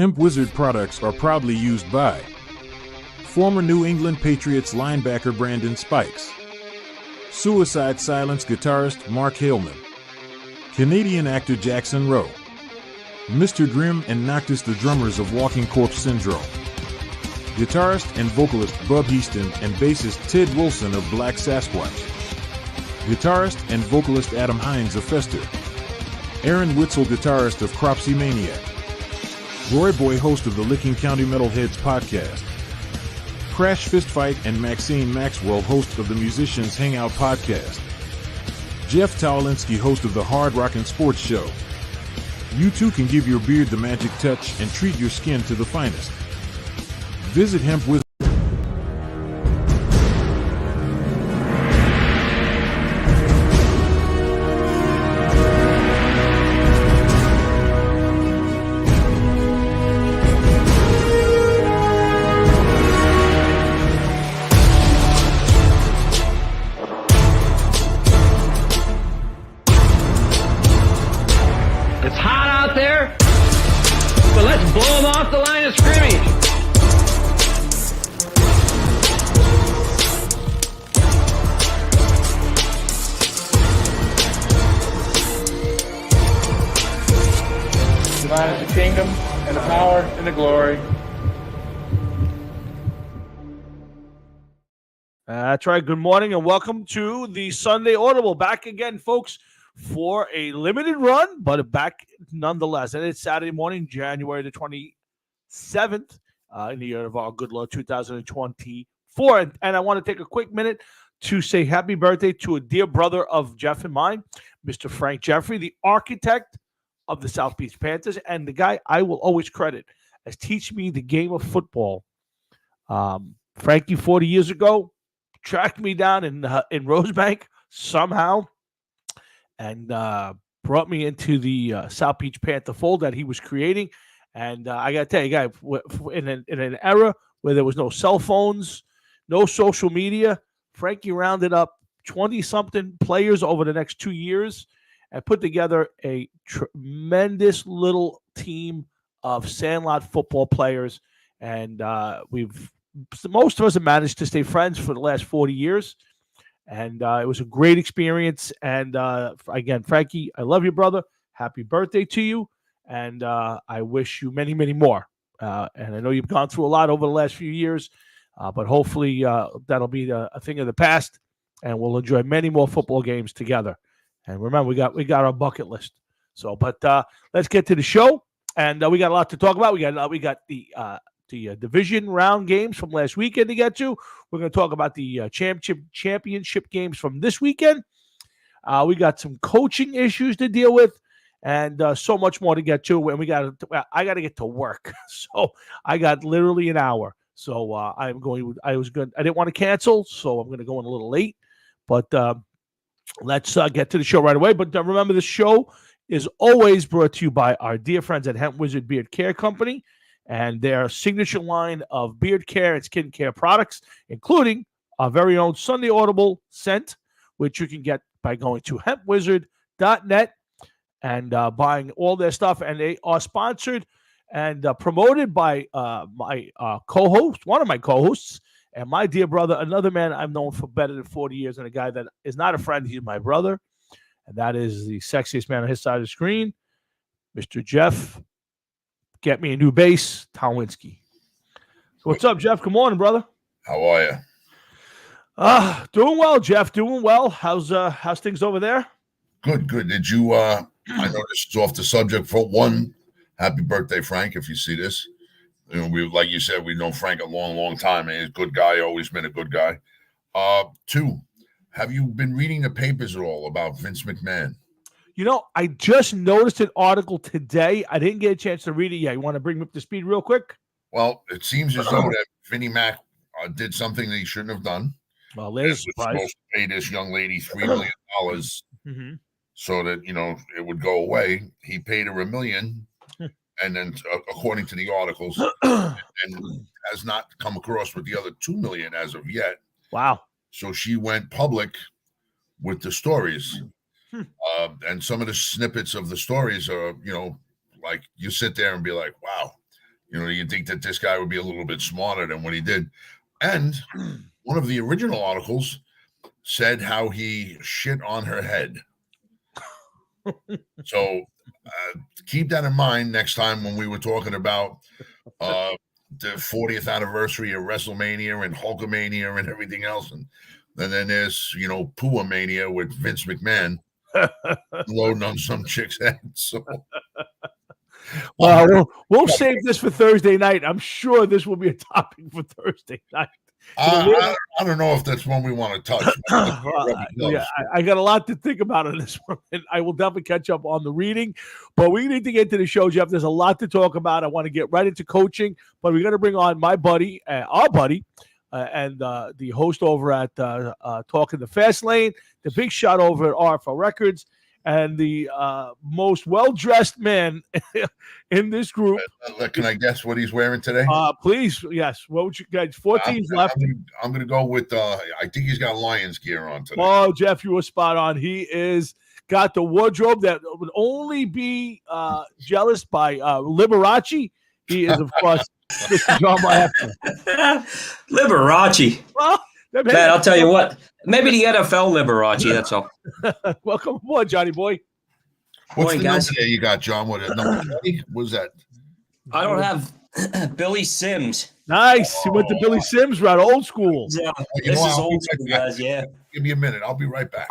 Hemp Wizard products are proudly used by former New England Patriots linebacker Brandon Spikes, Suicide Silence guitarist Mark Haleman, Canadian actor Jackson Rowe, Mr. Grimm and Noctis the drummers of Walking Corpse Syndrome, guitarist and vocalist Bub Heaston and bassist Ted Wilson of Black Sasquatch, guitarist and vocalist Adam Hines of Fester, Aaron Witzel, guitarist of Cropsy Maniac, Roy Boy, host of the Licking County Metalheads podcast, Crash Fist Fight and Maxine Maxwell, host of the Musicians Hangout podcast, Jeff Towlinski, host of the Hard Rockin' Sports Show. You too can give your beard the magic touch and treat your skin to the finest. Visit Hemp Wizard. It's hot out there, but let's blow them off the line of scrimmage. Thine is the kingdom, and the power, and the glory. That's right. Good morning and welcome to the Sunday Audible. Back again, folks, for a limited run, but back nonetheless. And it's Saturday morning, January the 27th, in the year of our good Lord, 2024. And I want to take a quick minute to say happy birthday to a dear brother of Jeff and mine, Mr. Frank Jeffrey, the architect of the South Beach Panthers, and the guy I will always credit as teaching me the game of football. Frankie, 40 years ago, tracked me down in Rosebank somehow and brought me into the South Beach Panther fold that he was creating. And I got to tell you, guy, in an era where there was no cell phones, no social media, Frankie rounded up 20-something players over the next 2 years and put together a tremendous little team of Sandlot football players. And most of us have managed to stay friends for the last 40 years. And it was a great experience. And again, Frankie, I love you, brother. Happy birthday to you. And I wish you many, many more. And I know you've gone through a lot over the last few years, but hopefully that'll be a thing of the past. And we'll enjoy many more football games together. And remember, we got our bucket list. So, but let's get to the show. And we got a lot to talk about. We got the division round games from last weekend to get to. We're going to talk about the championship games from this weekend. We got some coaching issues to deal with, and so much more to get to. And I got to get to work, so I got literally an hour. So I didn't want to cancel, so I'm going to go in a little late. But let's get to the show right away. But remember, the show is always brought to you by our dear friends at Hemp Wizard Beard Care Company and their signature line of beard care and skin care products, including our very own Sunday Audible scent, which you can get by going to hempwizard.net and buying all their stuff. And they are sponsored and promoted by my co-host, one of my co-hosts, and my dear brother, another man I've known for better than 40 years, and a guy that is not a friend, he's my brother, and that is the sexiest man on his side of the screen, Mr. Jeff, get me a new bass, Towlinski. So what's up, Jeff? Good morning, brother. How are you? Doing well, Jeff, doing well. How's things over there? Good. Did you, I know this is off the subject. For one, happy birthday, Frank, if you see this. You know, like you said, we've known Frank a long, long time, and he's a good guy, always been a good guy. Two, have you been reading the papers at all about Vince McMahon? You know, I just noticed an article today. I didn't get a chance to read it yet. You want to bring me up to speed real quick? Well, it seems as though that Vinnie Mac did something that he shouldn't have done. Well, there's a surprise. Supposed to pay this young lady $3 million so that, it would go away. He paid her $1 million. And then, according to the articles, and has not come across with the other $2 million as of yet. Wow! So she went public with the stories, and some of the snippets of the stories are, like you sit there and be like, "Wow, You'd think that this guy would be a little bit smarter than what he did. And one of the original articles said how he shit on her head. So keep that in mind next time when we were talking about the 40th anniversary of WrestleMania and Hulkamania and everything else. And then there's, Pua Mania with Vince McMahon loading on some chick's head. So, well, we'll save this for Thursday night. I'm sure this will be a topic for Thursday night. I don't know if that's one we want to touch. I got a lot to think about on this one, and I will definitely catch up on the reading. But we need to get to the show, Jeff. There's a lot to talk about. I want to get right into coaching, but we're going to bring on my buddy, our buddy, and the host over at Talking the Fast Lane, the big shot over at RFL Records, and the most well-dressed man in this group. Can I guess what he's wearing today? Please, yes. What would you guys? 14's left. I'm going to go with, I think he's got Lions gear on today. Oh, Jeff, you were spot on. He is got the wardrobe that would only be jealous by Liberace. He is, of course, Mr. John Maestro. Liberace. Well, man, I'll tell you what. Maybe the NFL Liberace, that's all. Welcome aboard, Johnny boy. What's Morning, the guys. number there you got, John? What number 20? What was that? I don't have Billy Sims. Nice. He went to Billy Sims route, old school. Yeah, You this know, is I'll be old school, right back. guys. Yeah. Give me a minute. I'll be right back.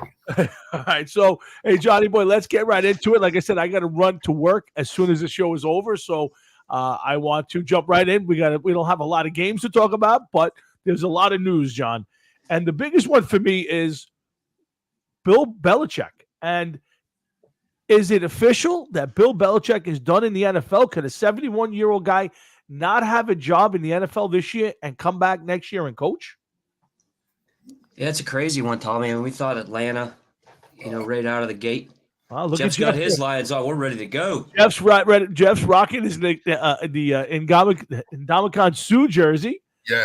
All right. So, hey, Johnny boy, let's get right into it. Like I said, I got to run to work as soon as the show is over. So I want to jump right in. We don't have a lot of games to talk about, but there's a lot of news, John. And the biggest one for me is Bill Belichick. And is it official that Bill Belichick is done in the NFL? Could a 71-year-old guy not have a job in the NFL this year and come back next year and coach? Yeah, it's a crazy one, Tommy. I mean, we thought Atlanta, right out of the gate. Well, look Jeff's at Jeff got his here. Lions on. We're ready to go. Jeff's rocking his Ndamukong Suh jersey. Yeah,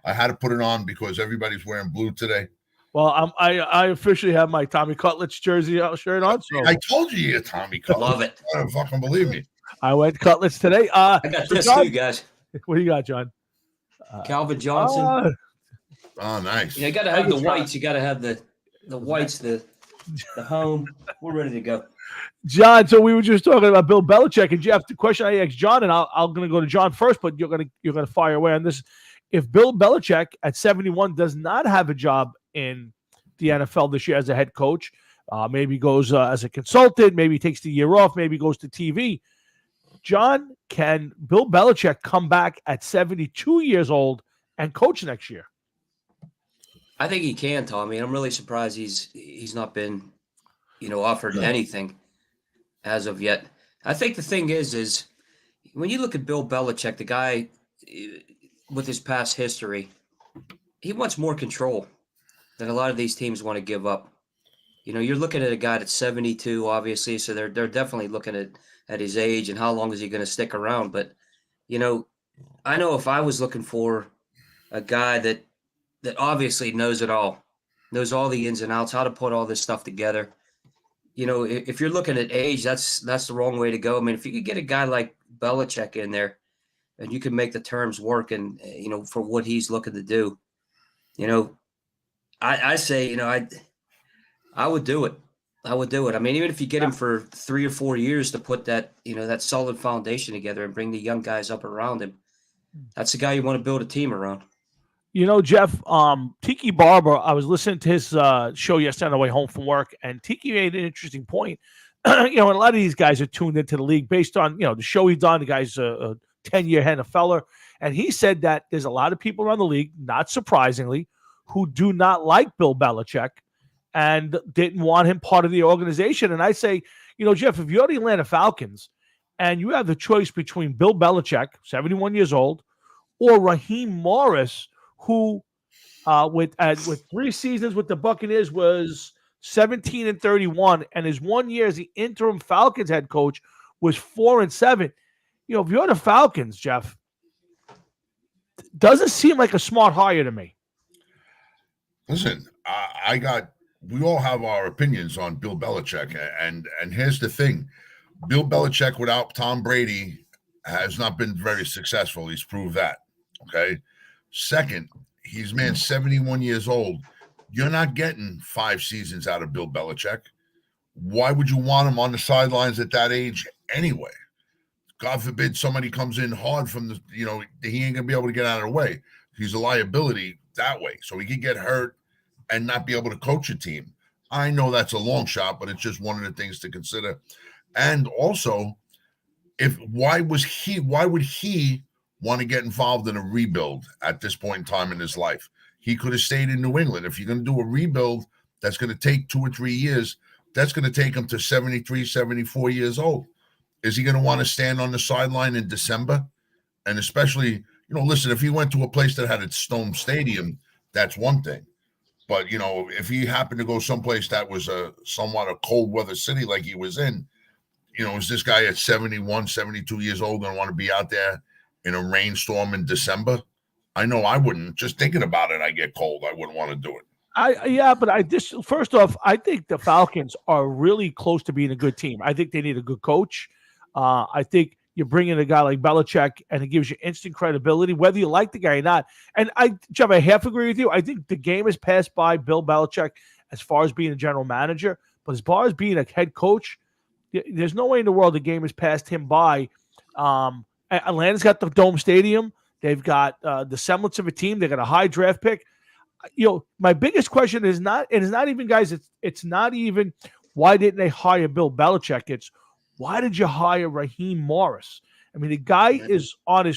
I had to put it on because everybody's wearing blue today. Well, I officially have my Tommy Cutlets jersey shirt on. So I told you you're Tommy Cutlets. Love it. I don't fucking believe me. I went Cutlets today. I got this John, too, guys. what do you got, John? Calvin Johnson. Oh, nice. You got to have the whites. You got to have the whites, the home. We're ready to go. John, so we were just talking about Bill Belichick, and Jeff, the question I asked John, and I'm going to go to John first, but you're going to fire away on this. If Bill Belichick at 71 does not have a job in the NFL this year as a head coach, maybe goes as a consultant, maybe takes the year off, maybe goes to TV. John, can Bill Belichick come back at 72 years old and coach next year? I think he can, Tommy. I'm really surprised he's not been, offered anything as of yet. I think the thing is when you look at Bill Belichick, the guy with his past history, he wants more control than a lot of these teams want to give up. You're looking at a guy that's 72, obviously, so they're definitely looking at his age and how long is he going to stick around. But, I know if I was looking for a guy that obviously knows it all, knows all the ins and outs, how to put all this stuff together. If you're looking at age, that's the wrong way to go. I mean, if you could get a guy like Belichick in there and you can make the terms work and, for what he's looking to do, I say, I would do it. I would do it. I mean, even if you get him for 3 or 4 years to put that, that solid foundation together and bring the young guys up around him, that's the guy you want to build a team around. Jeff, Tiki Barber, I was listening to his show yesterday on the way home from work, and Tiki made an interesting point. And a lot of these guys are tuned into the league based on, the show he's done. The guy's a 10-year NFLer. And he said that there's a lot of people around the league, not surprisingly, who do not like Bill Belichick and didn't want him part of the organization. And I say, Jeff, if you're the Atlanta Falcons and you have the choice between Bill Belichick, 71 years old, or Raheem Morris, who with 3 seasons with the Buccaneers was 17-31, and his 1 year as the interim Falcons head coach was 4-7. If you're the Falcons, Jeff, doesn't seem like a smart hire to me. Listen, we all have our opinions on Bill Belichick, and here's the thing: Bill Belichick without Tom Brady has not been very successful. He's proved that. Okay. Second, he's 71 years old. You're not getting 5 seasons out of Bill Belichick. Why would you want him on the sidelines at that age anyway? God forbid somebody comes in hard from the, he ain't gonna be able to get out of the way. He's a liability that way. So he could get hurt and not be able to coach a team. I know that's a long shot, but it's just one of the things to consider. And also, why would he want to get involved in a rebuild at this point in time in his life? He could have stayed in New England. If you're going to do a rebuild that's going to take 2 or 3 years, that's going to take him to 73, 74 years old. Is he going to want to stand on the sideline in December? And especially, listen, if he went to a place that had its stone stadium, that's one thing. But, if he happened to go someplace that was somewhat a cold weather city like he was in, is this guy at 71, 72 years old going to want to be out there in a rainstorm in December? I know I wouldn't. Just thinking about it, I get cold. I wouldn't want to do it. But first off, I think the Falcons are really close to being a good team. I think they need a good coach. I think you bring in a guy like Belichick, and it gives you instant credibility, whether you like the guy or not. And Jeff, I half agree with you. I think the game has passed by Bill Belichick as far as being a general manager, but as far as being a head coach, there's no way in the world the game has passed him by. Atlanta's got the Dome Stadium. They've got the semblance of a team. They got a high draft pick. My biggest question is not, and it's not even, guys, it's not even why didn't they hire Bill Belichick? It's why did you hire Raheem Morris? I mean, the guy is on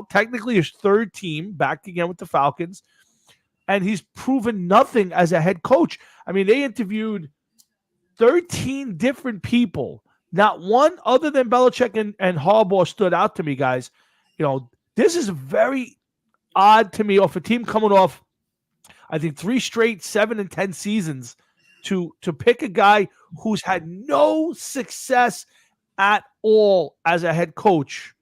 technically his third team back again with the Falcons, and he's proven nothing as a head coach. I mean, they interviewed 13 different people. Not one other than Belichick and Harbaugh stood out to me, guys. This is very odd to me off a team coming off, I think, 3 straight 7-10 seasons to pick a guy who's had no success at all as a head coach.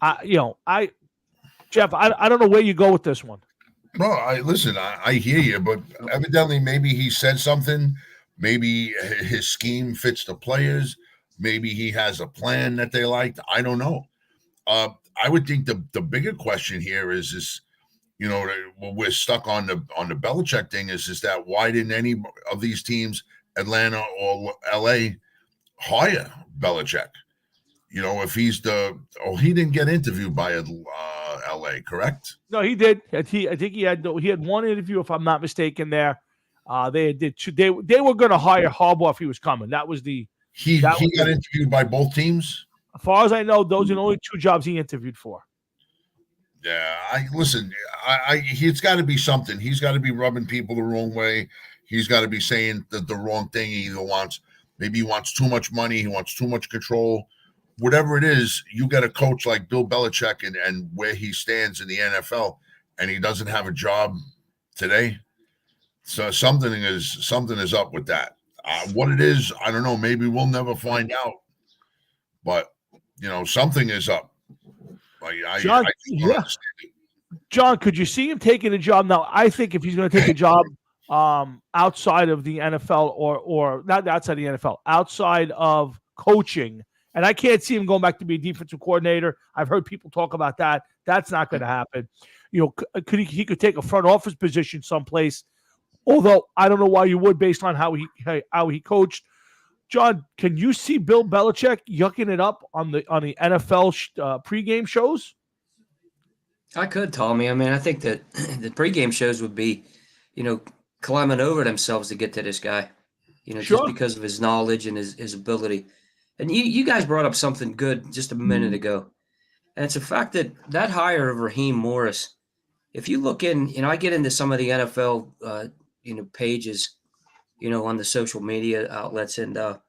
Jeff, I don't know where you go with this one. No, I hear you, but evidently maybe he said something. Maybe his scheme fits the players. Maybe he has a plan that they liked. I don't know. I would think the bigger question here is we're stuck on the Belichick thing is that why didn't any of these teams, Atlanta or LA, hire Belichick? If he's he didn't get interviewed by LA, correct? No, he did. I think he had one interview, if I'm not mistaken. There, they did two. They were going to hire Harbaugh if he was coming. That was he got interviewed by both teams. As far as I know, those are the only 2 jobs he interviewed for. Yeah, it's got to be something. He's got to be rubbing people the wrong way. He's got to be saying the wrong thing. Maybe he wants too much money. He wants too much control. Whatever it is, you got a coach like Bill Belichick and where he stands in the NFL, and he doesn't have a job today. So something is up with that. What it is, I don't know. Maybe we'll never find out. But something is up. John, could you see him taking a job now? I think if he's going to take a job outside of the NFL or not outside the NFL, outside of coaching, and I can't see him going back to be a defensive coordinator. I've heard people talk about that. That's not going to happen. He could take a front office position someplace. Although I don't know why you would, based on how he coached. John, can you see Bill Belichick yucking it up on the NFL pregame shows? I could, Tommy. I mean, I think that the pregame shows would be, climbing over themselves to get to this guy, sure. Just because of his knowledge and his ability. And you guys brought up something good just a minute ago. And it's the fact that hire of Raheem Morris, if you look in, I get into some of the NFL, pages, on the social media outlets. And, a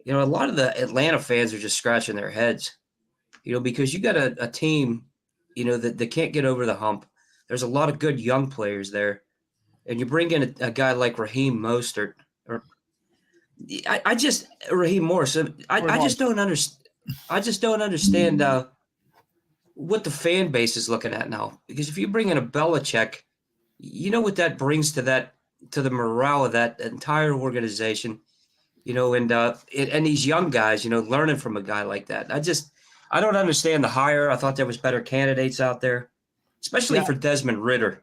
lot of the Atlanta fans are just scratching their heads, because you got a team, that can't get over the hump. There's a lot of good young players there. And you bring in a guy like Raheem Mostert, Raheem Morris. I just don't understand. I just don't understand what the fan base is looking at now. Because if you bring in a Belichick, what that brings to the morale of that entire organization, and these young guys, learning from a guy like that. I don't understand the hire. I thought there was better candidates out there, especially for Desmond Ritter.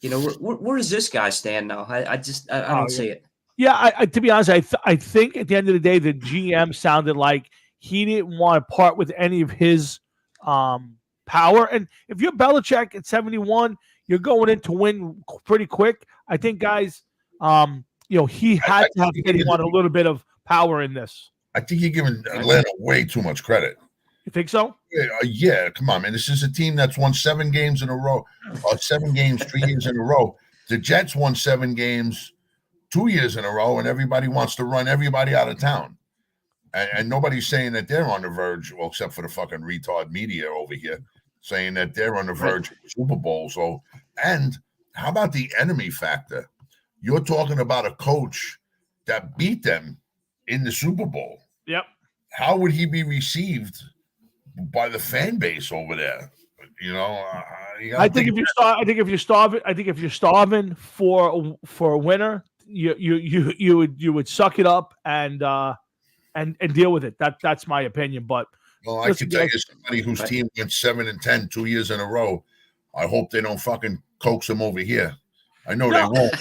You know, where does this guy stand now? I don't see it. Yeah, I to be honest, I think at the end of the day, the GM sounded like he didn't want to part with any of his power. And if you're Belichick at 71, you're going in to win pretty quick. I think, guys, he had to have said he wanted a little bit of power in this. I think you're giving Atlanta way too much credit. You think so? Yeah, come on, man. This is a team that's won 7 games in a row, 7 games, 3 years in a row. The Jets won 7 games 2 years in a row, and everybody wants to run everybody out of town. And nobody's saying that they're on the verge, well, except for the fucking retard media over here, saying that they're on the verge of the Super Bowl. So, and how about the enemy factor? You're talking about a coach that beat them in the Super Bowl. Yep. How would he be received by the fan base over there? I think if you're starving for a winner, you would suck it up and deal with it. That's my opinion. But I can tell you, somebody whose team went 7-10 2 years in a row, I hope they don't fucking coax them over here. I know they won't.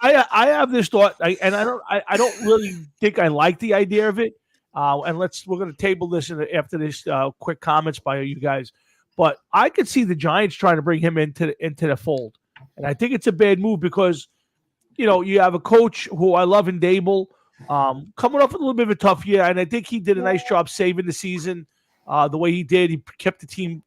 I have this thought, and I don't really think I like the idea of it. And we're going to table this after this quick comments by you guys. But I could see the Giants trying to bring him into the fold, and I think it's a bad move because you have a coach who I love in Dable, coming off a little bit of a tough year, and I think he did a nice job saving the season the way he did. He kept the team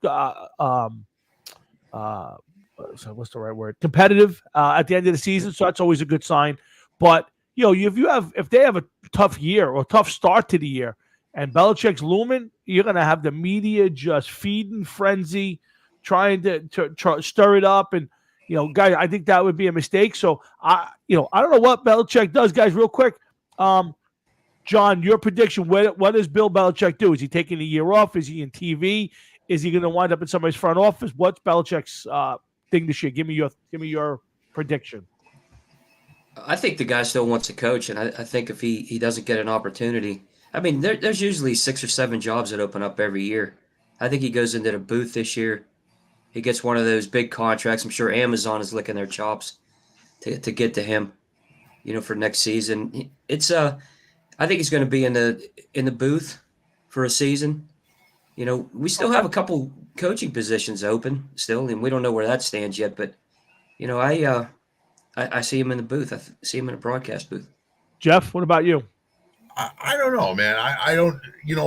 so what's the right word? Competitive at the end of the season. So that's always a good sign. But if they have a tough year or tough start to the year, and Belichick's looming, you're gonna have the media just feeding frenzy, trying to stir it up, and guys, I think that would be a mistake. So I don't know what Belichick does, guys. Real quick, John, your prediction: what does Bill Belichick do? Is he taking a year off? Is he in TV? Is he going to wind up in somebody's front office? What's Belichick's thing this year? Give me your prediction. I think the guy still wants to coach, and I think if he doesn't get an opportunity, I mean, there's usually 6 or 7 jobs that open up every year. I think he goes into the booth this year. He gets one of those big contracts. I'm sure Amazon is licking their chops to get to him, for next season. It's I think he's going to be in the booth for a season. We still have a couple coaching positions open still, and we don't know where that stands yet. But I see him in the booth. I see him in a broadcast booth. Jeff, what about you? I don't know, man. I don't.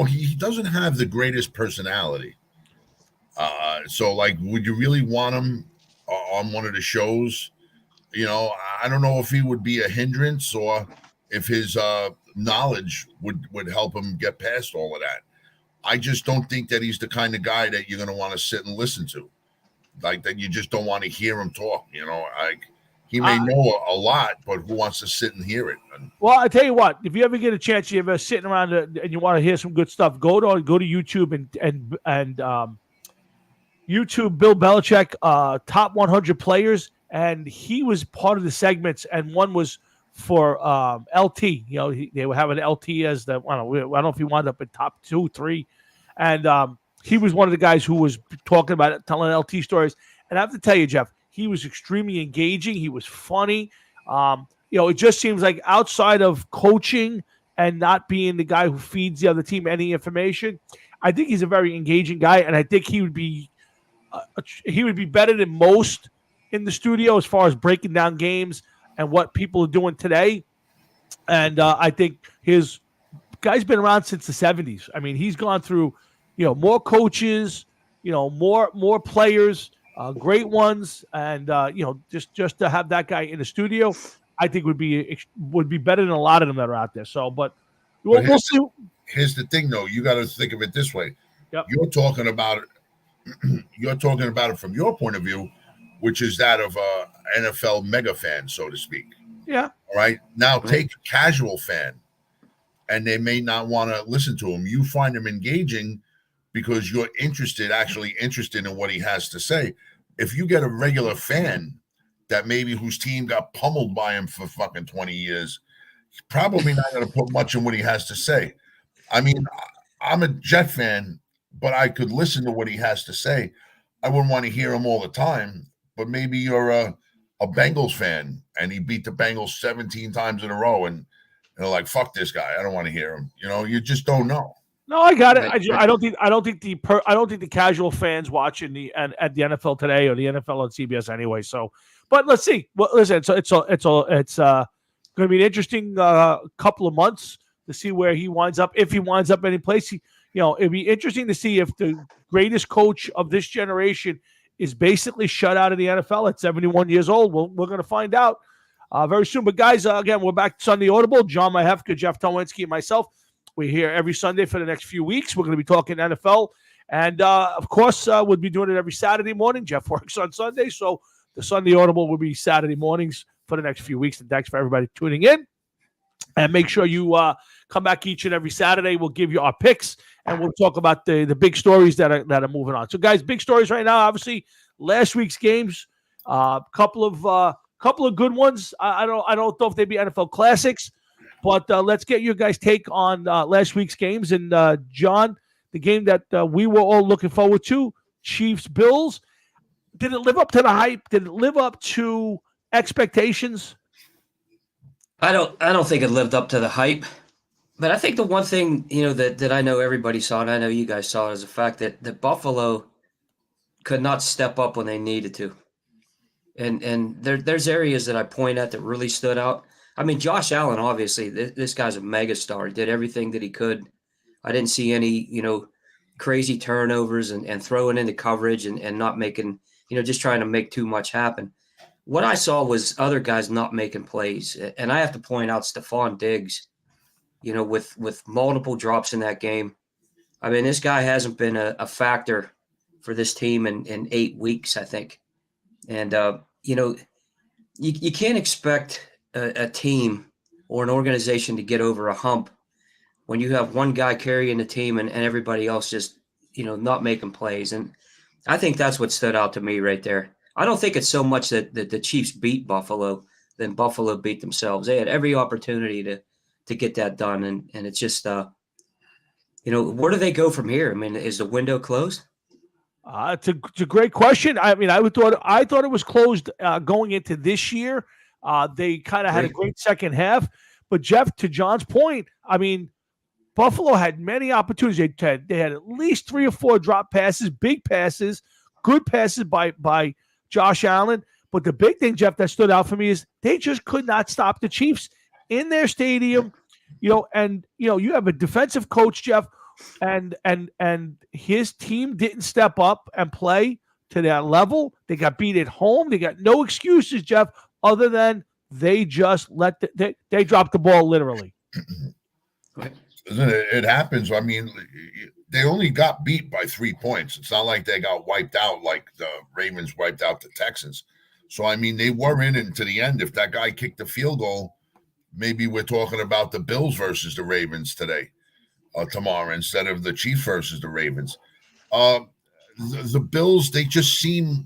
He doesn't have the greatest personality. So, would you really want him on one of the shows? I don't know if he would be a hindrance or if his knowledge would help him get past all of that. I just don't think that he's the kind of guy that you're going to want to sit and listen to. That you just don't want to hear him talk. He may know a lot, but who wants to sit and hear it? Well, I tell you what, if you ever get a chance, you ever sitting around and you want to hear some good stuff, go to YouTube and YouTube Bill Belichick top 100 players, and he was part of the segments, and one was for LT. They were having LT as the I don't know if he wound up in top 2, 3, and he was one of the guys who was talking about it, telling LT stories. And I have to tell you, Jeff, he was extremely engaging. He was funny. It just seems like outside of coaching and not being the guy who feeds the other team any information, I think he's a very engaging guy, and I think he would be better than most in the studio as far as breaking down games and what people are doing today. And I think his guy's been around since the 70s. I mean, he's gone through, more coaches, more players, great ones. And, just to have that guy in the studio, I think would be better than a lot of them that are out there. So, but we'll see. Here's the thing, though. You got to think of it this way. Yep. You're talking about it from your point of view, which is that of a NFL mega fan, so to speak. Yeah. All right. Now take a casual fan, and they may not want to listen to him. You find him engaging because you're actually interested in what he has to say. If you get a regular fan that maybe whose team got pummeled by him for fucking 20 years, he's probably not going to put much in what he has to say. I mean, I'm a Jet fan, but I could listen to what he has to say. I wouldn't want to hear him all the time, but maybe you're a Bengals fan and he beat the Bengals 17 times in a row and they're like, fuck this guy. I don't want to hear him. You just don't know. No, I got it. Right. I don't think the casual fans watching at the NFL today or the NFL on CBS anyway. So, but let's see. Well, listen, it's going to be an interesting couple of months to see where he winds up. If he winds up any place, it'd be interesting to see if the greatest coach of this generation is basically shut out of the NFL at 71 years old. We're going to find out very soon. But guys, again, we're back to Sunday Audible. John Mahefka, Jeff Tomlinski, and myself. We're here every Sunday for the next few weeks. We're going to be talking NFL. And, of course, we'll be doing it every Saturday morning. Jeff works on Sunday, so the Sunday Audible will be Saturday mornings for the next few weeks. And thanks for everybody tuning in. And make sure you come back each and every Saturday. We'll give you our picks, and we'll talk about the big stories that are moving on. So, guys, big stories right now. Obviously, last week's games, couple of good ones. I don't know if they'd be NFL classics. But let's get your guys' take on last week's games. And, John, the game that we were all looking forward to, Chiefs-Bills, did it live up to the hype? Did it live up to expectations? I don't think it lived up to the hype. But I think the one thing, that I know everybody saw, and I know you guys saw, is the fact that Buffalo could not step up when they needed to. And there's areas that I point at that really stood out. I mean, Josh Allen, obviously, this guy's a megastar. He did everything that he could. I didn't see any, crazy turnovers and throwing into coverage and not making, just trying to make too much happen. What I saw was other guys not making plays. And I have to point out Stephon Diggs, with multiple drops in that game. I mean, this guy hasn't been a factor for this team in 8 weeks, I think. And, you can't expect a team or an organization to get over a hump when you have one guy carrying the team and everybody else just, not making plays. And I think that's what stood out to me right there. I don't think it's so much that the Chiefs beat Buffalo than Buffalo beat themselves. They had every opportunity to get that done. And it's just, where do they go from here? I mean, is the window closed? It's a great question. I mean, I thought it was closed going into this year. They kind of had a great second half. But, Jeff, to John's point, I mean, Buffalo had many opportunities. They had at least 3 or 4 drop passes, big passes, good passes by Josh Allen. But the big thing, Jeff, that stood out for me is they just could not stop the Chiefs in their stadium. You have a defensive coach, Jeff, and his team didn't step up and play to that level. They got beat at home. They got no excuses, Jeff, other than they just they dropped the ball literally. It happens. I mean, they only got beat by 3 points. It's not like they got wiped out like the Ravens wiped out the Texans. So, I mean, they were in into the end. If that guy kicked the field goal, maybe we're talking about the Bills versus the Ravens tomorrow, instead of the Chiefs versus the Ravens. The Bills, they just seem,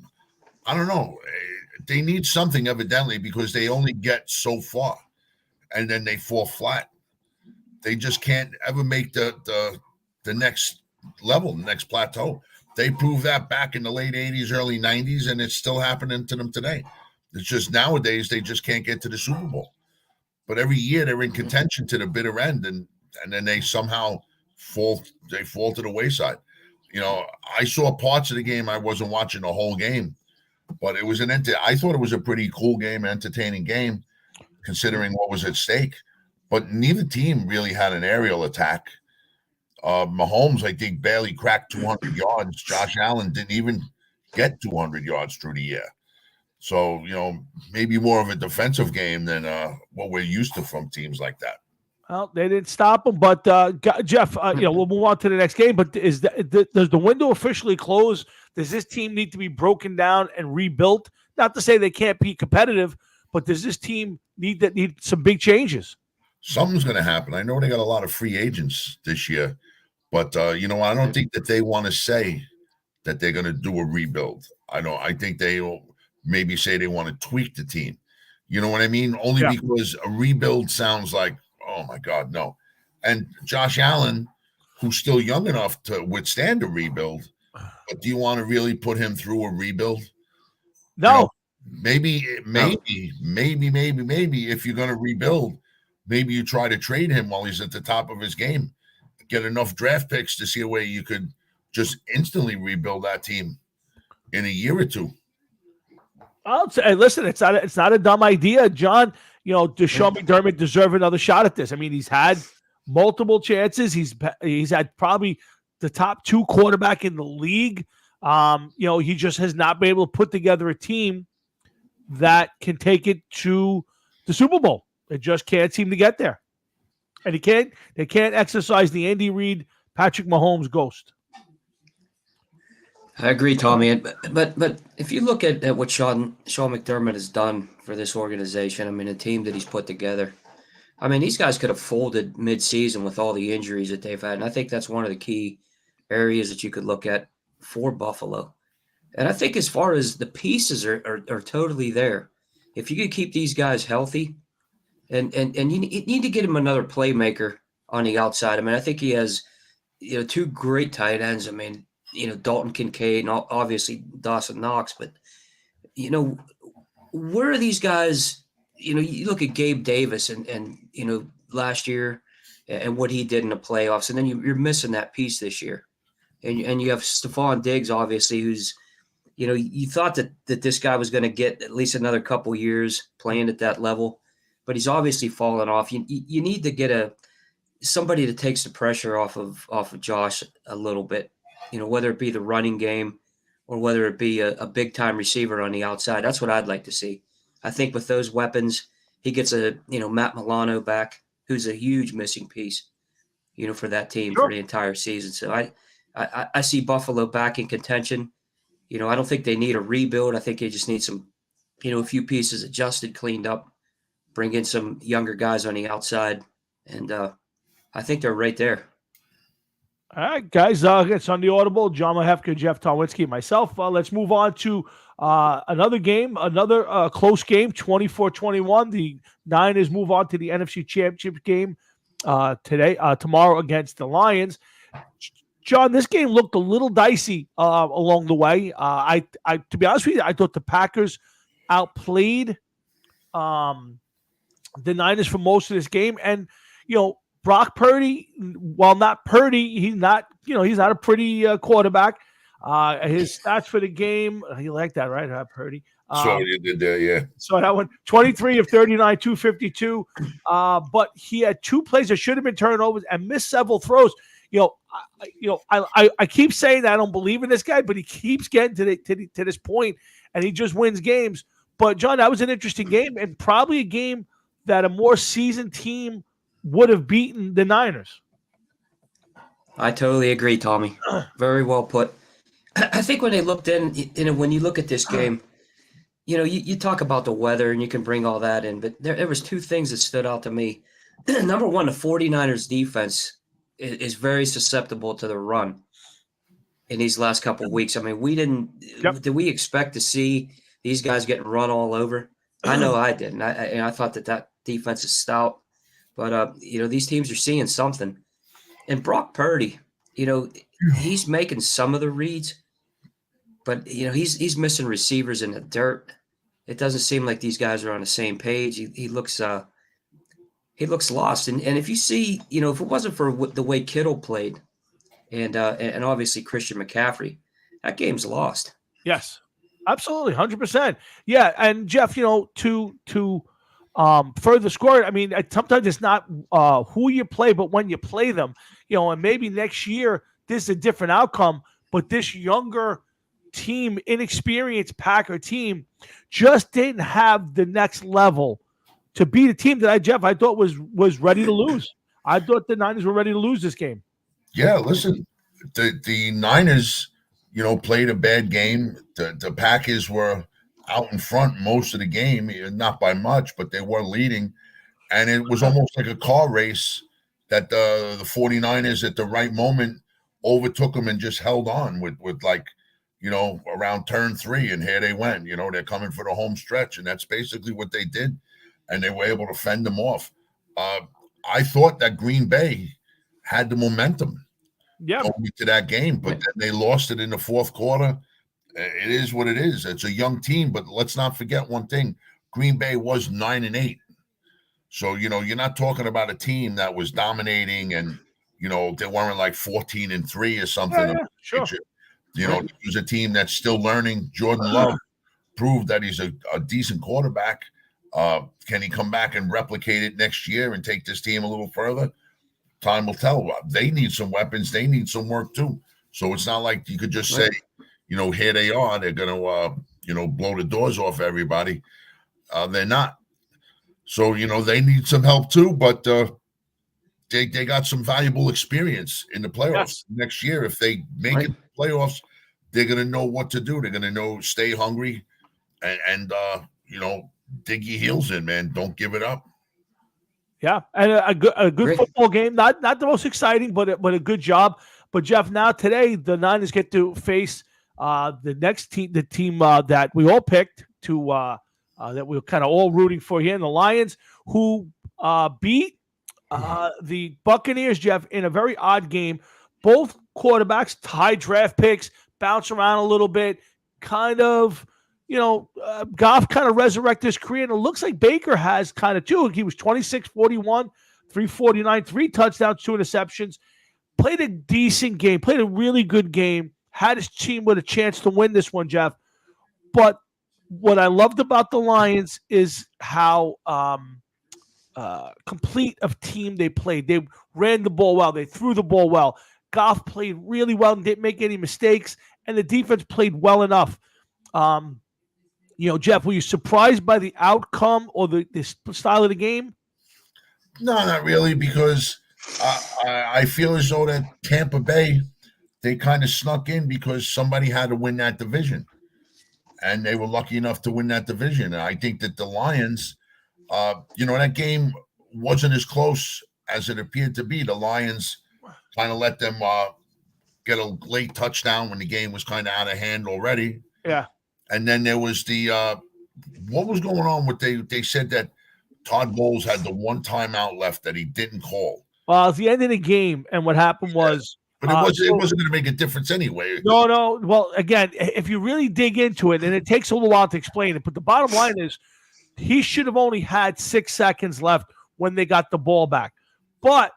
I don't know, they need something evidently because they only get so far and then they fall flat. They just can't ever make the next level, the next plateau. They proved that back in the late 80s, early 90s, and it's still happening to them today. It's just nowadays they just can't get to the Super Bowl. But every year they're in contention to the bitter end, and then they somehow fall to the wayside. I saw parts of the game. I wasn't watching the whole game, but it was I thought it was a pretty cool game, entertaining game, considering what was at stake. But neither team really had an aerial attack. Mahomes, I think, barely cracked 200 yards. Josh Allen didn't even get 200 yards through the year. So, maybe more of a defensive game than what we're used to from teams like that. Well, they didn't stop them, but Jeff, we'll move on to the next game. But does the window officially close? Does this team need to be broken down and rebuilt? Not to say they can't be competitive, but does this team need some big changes? Something's going to happen. I know they got a lot of free agents this year, but I don't think that they want to say that they're going to do a rebuild. I think they will maybe say they want to tweak the team. You know what I mean? Only because a rebuild sounds like, oh my God, no. And Josh Allen, who's still young enough to withstand a rebuild. But do you want to really put him through a rebuild? No. Maybe if you're going to rebuild, maybe you try to trade him while he's at the top of his game. Get enough draft picks to see a way you could just instantly rebuild that team in a year or two. I'll say, listen, it's not a dumb idea, John. Sean McDermott deserve another shot at this. I mean, he's had multiple chances. He's had probably the top 2 quarterback in the league. He just has not been able to put together a team that can take it to the Super Bowl. It just can't seem to get there. And they can't exercise the Andy Reid, Patrick Mahomes ghost. I agree, Tommy. But if you look at what Sean McDermott has done for this organization, I mean, a team that he's put together, I mean, these guys could have folded mid-season with all the injuries that they've had. And I think that's one of the key areas that you could look at for Buffalo. And I think as far as the pieces are totally there. If you could keep these guys healthy, and you need to get him another playmaker on the outside. I mean, I think he has 2 great tight ends. I mean, Dalton Kincaid and obviously Dawson Knox. But, where are these guys? You look at Gabe Davis and last year and what he did in the playoffs, and then you're missing that piece this year. And you have Stephon Diggs, obviously, who's, you thought that this guy was going to get at least another couple years playing at that level, but he's obviously fallen off. You need to get somebody that takes the pressure off of Josh a little bit, whether it be the running game or whether it be a big time receiver on the outside. That's what I'd like to see. I think with those weapons, he gets Matt Milano back, who's a huge missing piece, for that team for the entire season. So I see Buffalo back in contention. I don't think they need a rebuild. I think they just need some, a few pieces adjusted, cleaned up, bring in some younger guys on the outside. And I think they're right there. All right, guys, it's on the Audible. John Mahefka, Jeff Tomwinski, myself. Let's move on to another game, another close game, 24-21. The Niners move on to the NFC Championship game tomorrow against the Lions. John, this game looked a little dicey along the way. I to be honest with you, I thought the Packers outplayed the Niners for most of this game. And, Brock Purdy, while not Purdy, he's not a pretty quarterback. His stats for the game, you like that, right, Purdy? So you did that, yeah. So that one, 23 of 39, 252. But he had 2 plays that should have been turnovers and missed several throws. I keep saying that I don't believe in this guy, but he keeps getting to this point, and he just wins games. But John, that was an interesting game, and probably a game that a more seasoned team would have beaten the Niners. I totally agree, Tommy. Very well put. I think when they looked when you look at this game, you talk about the weather and you can bring all that in, but there was 2 things that stood out to me. Number one, the 49ers defense is very susceptible to the run in these last couple of weeks. I mean, did we expect to see these guys getting run all over? I know I didn't. I thought that defense is stout, but these teams are seeing something. And Brock Purdy, he's making some of the reads, but he's missing receivers in the dirt. It doesn't seem like these guys are on the same page. He looks lost. And if you see, if it wasn't for the way Kittle played and obviously Christian McCaffrey, that game's lost. Yes, absolutely. 100%. Yeah. And Jeff, to further score, I mean, sometimes it's not who you play, but when you play them, and maybe next year this is a different outcome, but this younger team, inexperienced Packer team, just didn't have the next level to beat a team that I thought was ready to lose. I thought the Niners were ready to lose this game. Yeah, listen, the Niners, played a bad game. The Packers were out in front most of the game, not by much, but they were leading. And it was almost like a car race that the 49ers at the right moment overtook them and just held on with around turn 3. And here they went, they're coming for the home stretch. And that's basically what they did. And they were able to fend them off. I thought that Green Bay had the momentum. going into that game, but then they lost it in the fourth quarter. It is what it is. It's a young team, but let's not forget one thing. Green Bay was 9-8. So, you're not talking about a team that was dominating and, they weren't like 14-3 or something. Yeah, sure. It was a team that's still learning. Jordan Love proved that he's a decent quarterback. Can he come back and replicate it next year and take this team a little further? Time will tell. They need some weapons. They need some work too. So it's not like you could just say, here they are. They're going to, blow the doors off everybody. They're not. So, they need some help too, but they got some valuable experience in the playoffs next year. If they make it to the playoffs, they're going to know what to do. They're going to know, stay hungry and dig your heels in, man. Don't give it up. Yeah, and a good football game. Not the most exciting, but a good job. But Jeff, now today the Niners get to face the next team, the team that we all picked to that we were kind of all rooting for here, and the Lions, who beat the Buccaneers, Jeff, in a very odd game. Both quarterbacks, high draft picks, bounce around a little bit, kind of. Goff kind of resurrected his career, and it looks like Baker has kind of too. He was 26-41, 349, 3 touchdowns, 2 interceptions. Played a decent game, played a really good game, had his team with a chance to win this one, Jeff. But what I loved about the Lions is how complete of team they played. They ran the ball well. They threw the ball well. Goff played really well and didn't make any mistakes, and the defense played well enough. Jeff, were you surprised by the outcome or the style of the game? No, not really, because I feel as though that Tampa Bay, they kind of snuck in because somebody had to win that division. And they were lucky enough to win that division. And I think that the Lions, that game wasn't as close as it appeared to be. The Lions kind of let them get a late touchdown when the game was kind of out of hand already. Yeah. And then there was the what was going on with they said that Todd Bowles had the one timeout left that he didn't call. Well, it's the end of the game, and what happened was but it wasn't going to make a difference anyway. No. Well, again, if you really dig into it, and it takes a little while to explain it, but the bottom line is he should have only had 6 seconds left when they got the ball back. But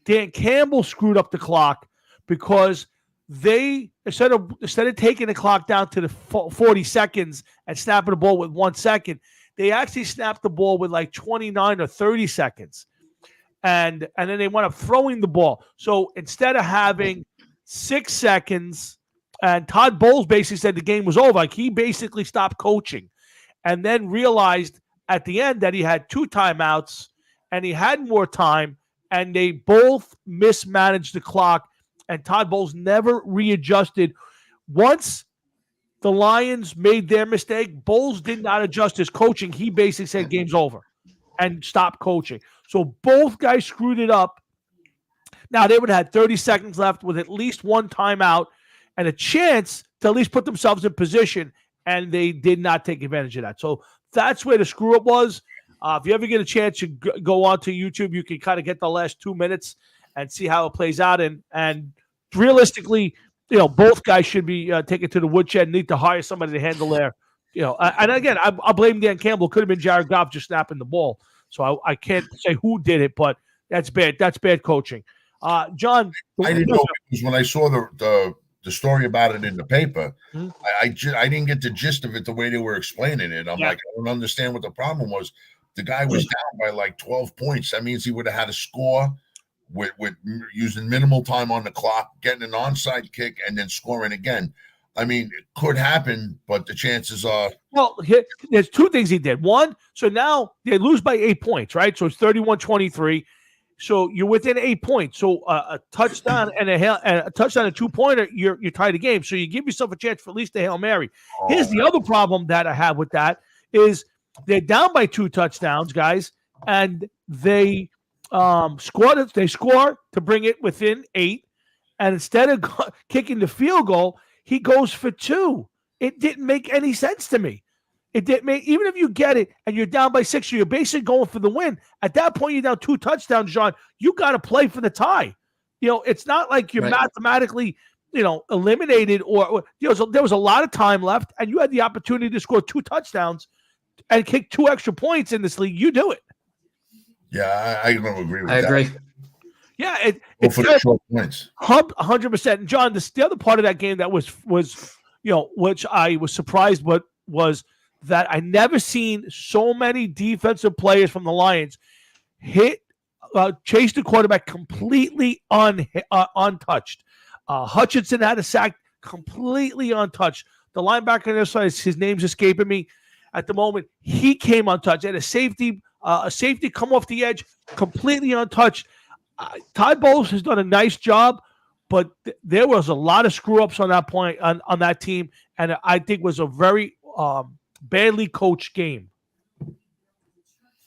Dan Campbell screwed up the clock because they instead of taking the clock down to the 40 seconds and snapping the ball with 1 second, they actually snapped the ball with like 29 or 30 seconds. And then they wound up throwing the ball. So instead of having 6 seconds, and Todd Bowles basically said the game was over. Like he basically stopped coaching and then realized at the end that he had 2 timeouts and he had more time, and they both mismanaged the clock. And Todd Bowles never readjusted. Once the Lions made their mistake, Bowles did not adjust his coaching. He basically said game's over and stopped coaching. So both guys screwed it up. Now they would have had 30 seconds left with at least 1 timeout and a chance to at least put themselves in position, and they did not take advantage of that. So that's where the screw up was. If you ever get a chance to go onto YouTube, you can kind of get the last 2 minutes and see how it plays out. And realistically, both guys should be taken to the woodshed and need to hire somebody to handle their, and again, I blame Dan Campbell. Could have been Jared Goff just snapping the ball. So I can't say who did it, but that's bad. That's bad coaching. John, I didn't know because when I saw the story about it in the paper, I didn't get the gist of it the way they were explaining it. I'm like, I don't understand what the problem was. The guy was down by like 12 points. That means he would have had a score with using minimal time on the clock, getting an onside kick, and then scoring again. I mean, it could happen, but the chances are. Well, there's 2 things he did. One, so now they lose by 8 points, right? So it's 31-23. So you're within 8 points. So a touchdown and a touchdown and 2-pointer, you're tied the game. So you give yourself a chance for at least a Hail Mary. Here's the other problem that I have with that is they're down by 2 touchdowns, guys, and they score to bring it within 8, and instead of kicking the field goal, he goes for 2. It didn't make any sense to me. It didn't make, even if you get it and you're down by 6, you're basically going for the win. At that point, you're down 2 touchdowns, John. You got to play for the tie. it's not like you're Right. mathematically, eliminated or there was a lot of time left and you had the opportunity to score 2 touchdowns and kick 2 extra points in this league. You do it. Yeah, I don't agree with I that. agree. Yeah, Go it's for the short points. 100%. And John, the other part of that game that was which I was surprised, but was that I never seen so many defensive players from the Lions chase the quarterback completely untouched. Hutchinson had a sack completely untouched. The linebacker on the other side, his name's escaping me at the moment. He came untouched. And a safety come off the edge completely untouched. Ty Bowles has done a nice job, but there was a lot of screw ups on that point on that team, and I think was a very badly coached game.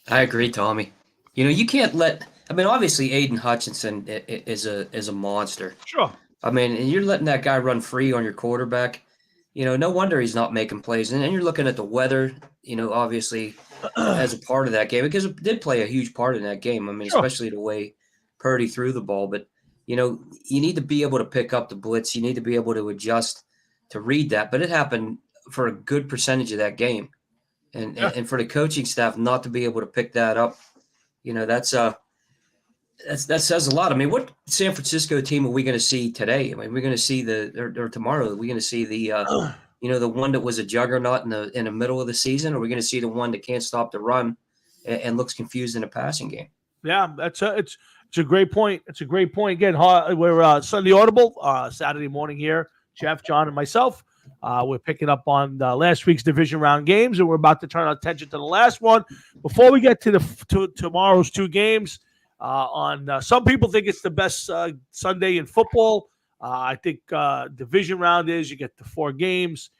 I agree, Tommy. You can't let. I mean, obviously, Aiden Hutchinson is a monster. Sure. I mean, and you're letting that guy run free on your quarterback. No wonder he's not making plays. And you're looking at the weather. Obviously, as a part of that game, because it did play a huge part in that game. I mean, Sure. especially the way Purdy threw the ball. But you need to be able to pick up the blitz. You need to be able to adjust to read that. But it happened for a good percentage of that game. And for the coaching staff not to be able to pick that up, that says a lot. I mean, what San Francisco team are we going to see today? I mean, we're going to see or tomorrow. Are we going to see the the one that was a juggernaut in the middle of the season, or are we going to see the one that can't stop the run and looks confused in a passing game? Yeah, it's a great point. It's a great point. Again, we're Sunday Audible Saturday morning here. Jeff, John, and myself. We're picking up on last week's division round games, and we're about to turn our attention to the last one. Before we get to tomorrow's 2 games, some people think it's the best Sunday in football. I think division round is you get the 4 games,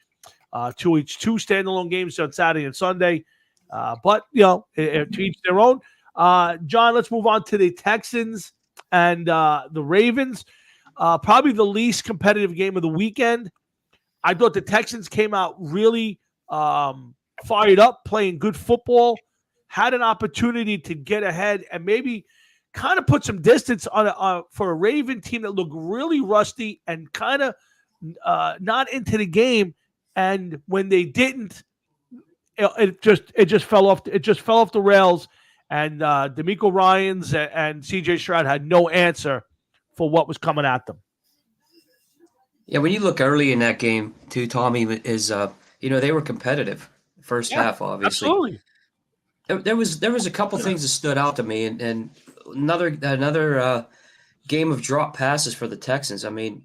2 standalone games on Saturday and Sunday. But to each their own. John, let's move on to the Texans and the Ravens. Probably the least competitive game of the weekend. I thought the Texans came out really fired up, playing good football, had an opportunity to get ahead and maybe kind of put some distance on for a Raven team that looked really rusty and kind of not into the game. And when they didn't, it just fell off. It just fell off the rails. And D'Amico Ryans and C.J. Stroud had no answer for what was coming at them. Yeah, when you look early in that game, too, Tommy, is they were competitive first half, obviously. Absolutely. There was a couple things that stood out to me, and another game of drop passes for the Texans. I mean,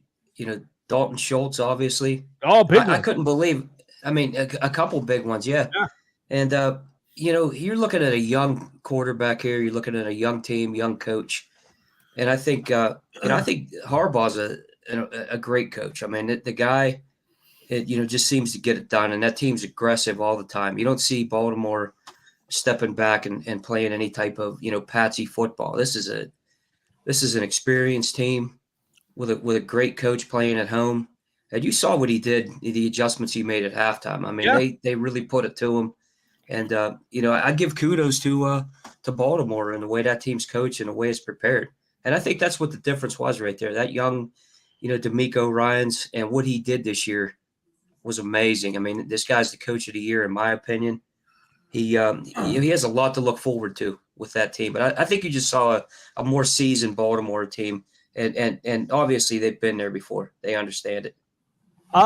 Dalton Schultz, obviously. Oh, big one. I couldn't believe. I mean, a couple big ones, yeah. And you're looking at a young quarterback here. You're looking at a young team, young coach, and I think I think Harbaugh's a great coach. I mean, the guy, just seems to get it done, and that team's aggressive all the time. You don't see Baltimore stepping back and playing any type of patsy football. This is an experienced team with a great coach playing at home. And you saw what he did, the adjustments he made at halftime. I mean, they really put it to him. And I give kudos to Baltimore and the way that team's coached and the way it's prepared. And I think that's what the difference was right there. That young, D'Amico Ryans, and what he did this year was amazing. I mean, this guy's the coach of the year, in my opinion. He has a lot to look forward to with that team. But I think you just saw a more seasoned Baltimore team. And obviously they've been there before. They understand it.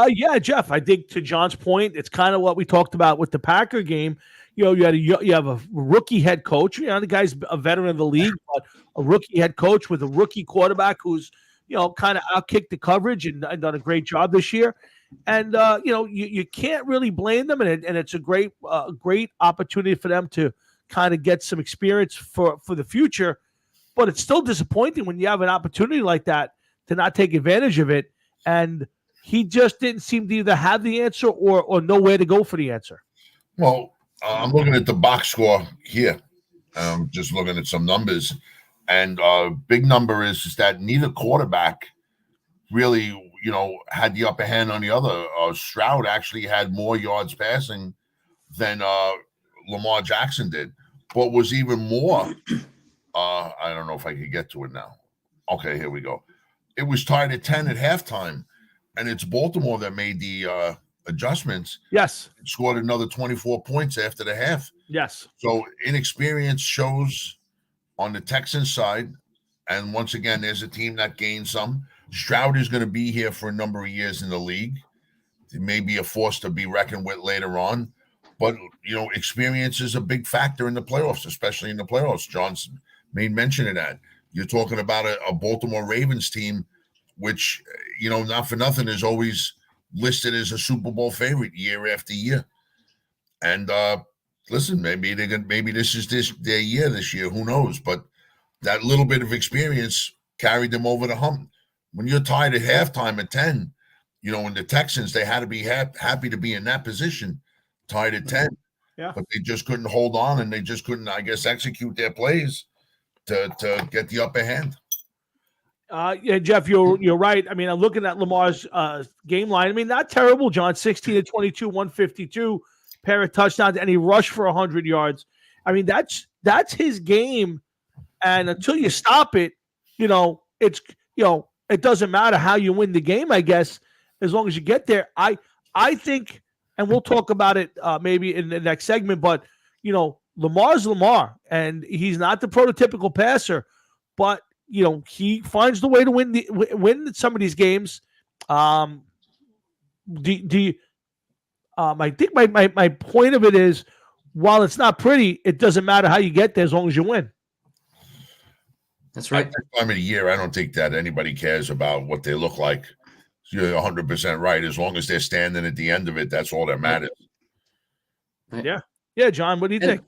Yeah, Jeff, I think to John's point, it's kind of what we talked about with the Packer game. You have a rookie head coach. The guy's a veteran of the league, but a rookie head coach with a rookie quarterback who's, kind of outkicked the coverage and done a great job this year. And, you can't really blame them. And it's a great opportunity for them to kind of get some experience for the future. But it's still disappointing when you have an opportunity like that to not take advantage of it. And he just didn't seem to either have the answer or know where to go for the answer. Well, I'm looking at the box score here. Just looking at some numbers. And big number is that neither quarterback really, had the upper hand on the other. Stroud actually had more yards passing than Lamar Jackson did. But was even more, I don't know if I could get to it now. Okay, here we go. it was tied at 10 at halftime, and it's Baltimore that made the adjustments. Yes. Scored another 24 points after the half. Yes. So inexperience shows on the Texans side. And once again, there's a team that gained some. Stroud is going to be here for a number of years in the league. It may be a force to be reckoned with later on. But, experience is a big factor in the playoffs, especially in the playoffs. John's made mention of that. You're talking about a Baltimore Ravens team, which, not for nothing, is always listed as a Super Bowl favorite year after year. And listen, maybe this is their year this year. Who knows? But that little bit of experience carried them over the hump. When you're tied at halftime at 10, in the Texans, they had to be happy to be in that position, tied at 10. Yeah. But they just couldn't hold on, and they just couldn't, I guess, execute their plays to get the upper hand. Yeah, Jeff, you're right. I mean, I'm looking at Lamar's game line. I mean, not terrible, John. 16 to 22, 152, pair of touchdowns, and he rushed for 100 yards. I mean, that's his game. And until you stop it, it's it doesn't matter how you win the game, I guess, as long as you get there. I think, and we'll talk about it maybe in the next segment, but Lamar's Lamar, and he's not the prototypical passer, but he finds the way to win some of these games. I think my point of it is, while it's not pretty, it doesn't matter how you get there as long as you win. That's right. At this time of the year, I don't think that anybody cares about what they look like. You're 100% right. As long as they're standing at the end of it, that's all that matters. Yeah. Yeah, John, what do you think?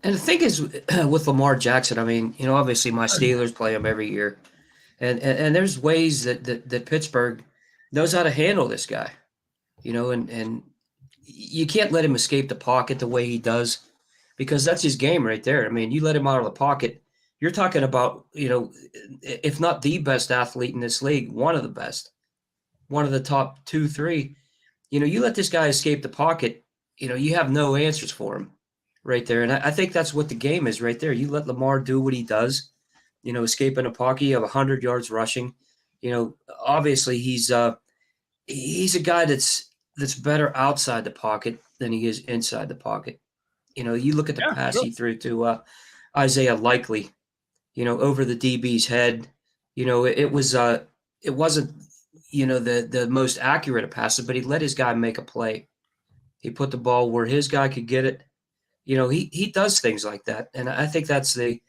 And the thing is, with Lamar Jackson, I mean, obviously my Steelers play him every year. And there's ways that Pittsburgh knows how to handle this guy, and you can't let him escape the pocket the way he does, because that's his game right there. I mean, you let him out of the pocket, you're talking about, if not the best athlete in this league, one of the best, one of the top 2, 3. You let this guy escape the pocket, you have no answers for him right there. And I think that's what the game is right there. You let Lamar do what he does, escape in a pocket of 100 yards rushing. Obviously he's a guy that's better outside the pocket than he is inside the pocket. You look at the pass he threw to Isaiah Likely, over the DB's head. It wasn't, the most accurate of passes, but he let his guy make a play. He put the ball where his guy could get it. He does things like that. And I think that's the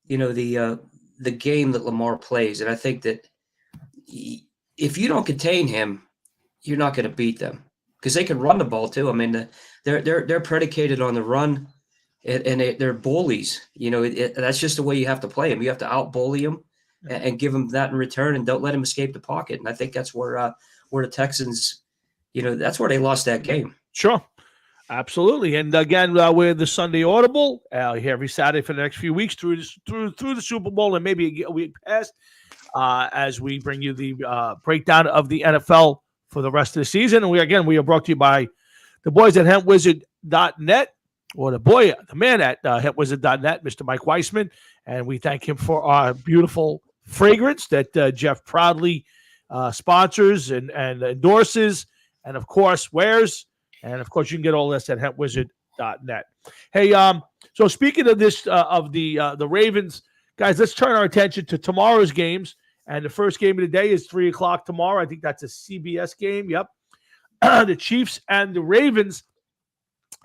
game that Lamar plays. And I think that if you don't contain him, you're not going to beat them, because they can run the ball too. I mean, they're predicated on the run, and they're bullies. That's just the way you have to play him. You have to out-bully him and give him that in return, and don't let him escape the pocket. And I think that's where the Texans, that's where they lost that game. Sure. Absolutely. And again, we're the Sunday Audible here every Saturday for the next few weeks through the Super Bowl and maybe a week past, as we bring you the breakdown of the NFL for the rest of the season. And we are brought to you by the boys at HempWizard.net, or the man at HempWizard.net, Mr. Mike Weissman. And we thank him for our beautiful fragrance that Jeff proudly sponsors and endorses, and of course wears. And of course, you can get all this at HempWizard.net. Hey, so speaking of this, of the Ravens, guys, let's turn our attention to tomorrow's games. And the first game of the day is 3:00 tomorrow. I think that's a CBS game. Yep, the Chiefs and the Ravens.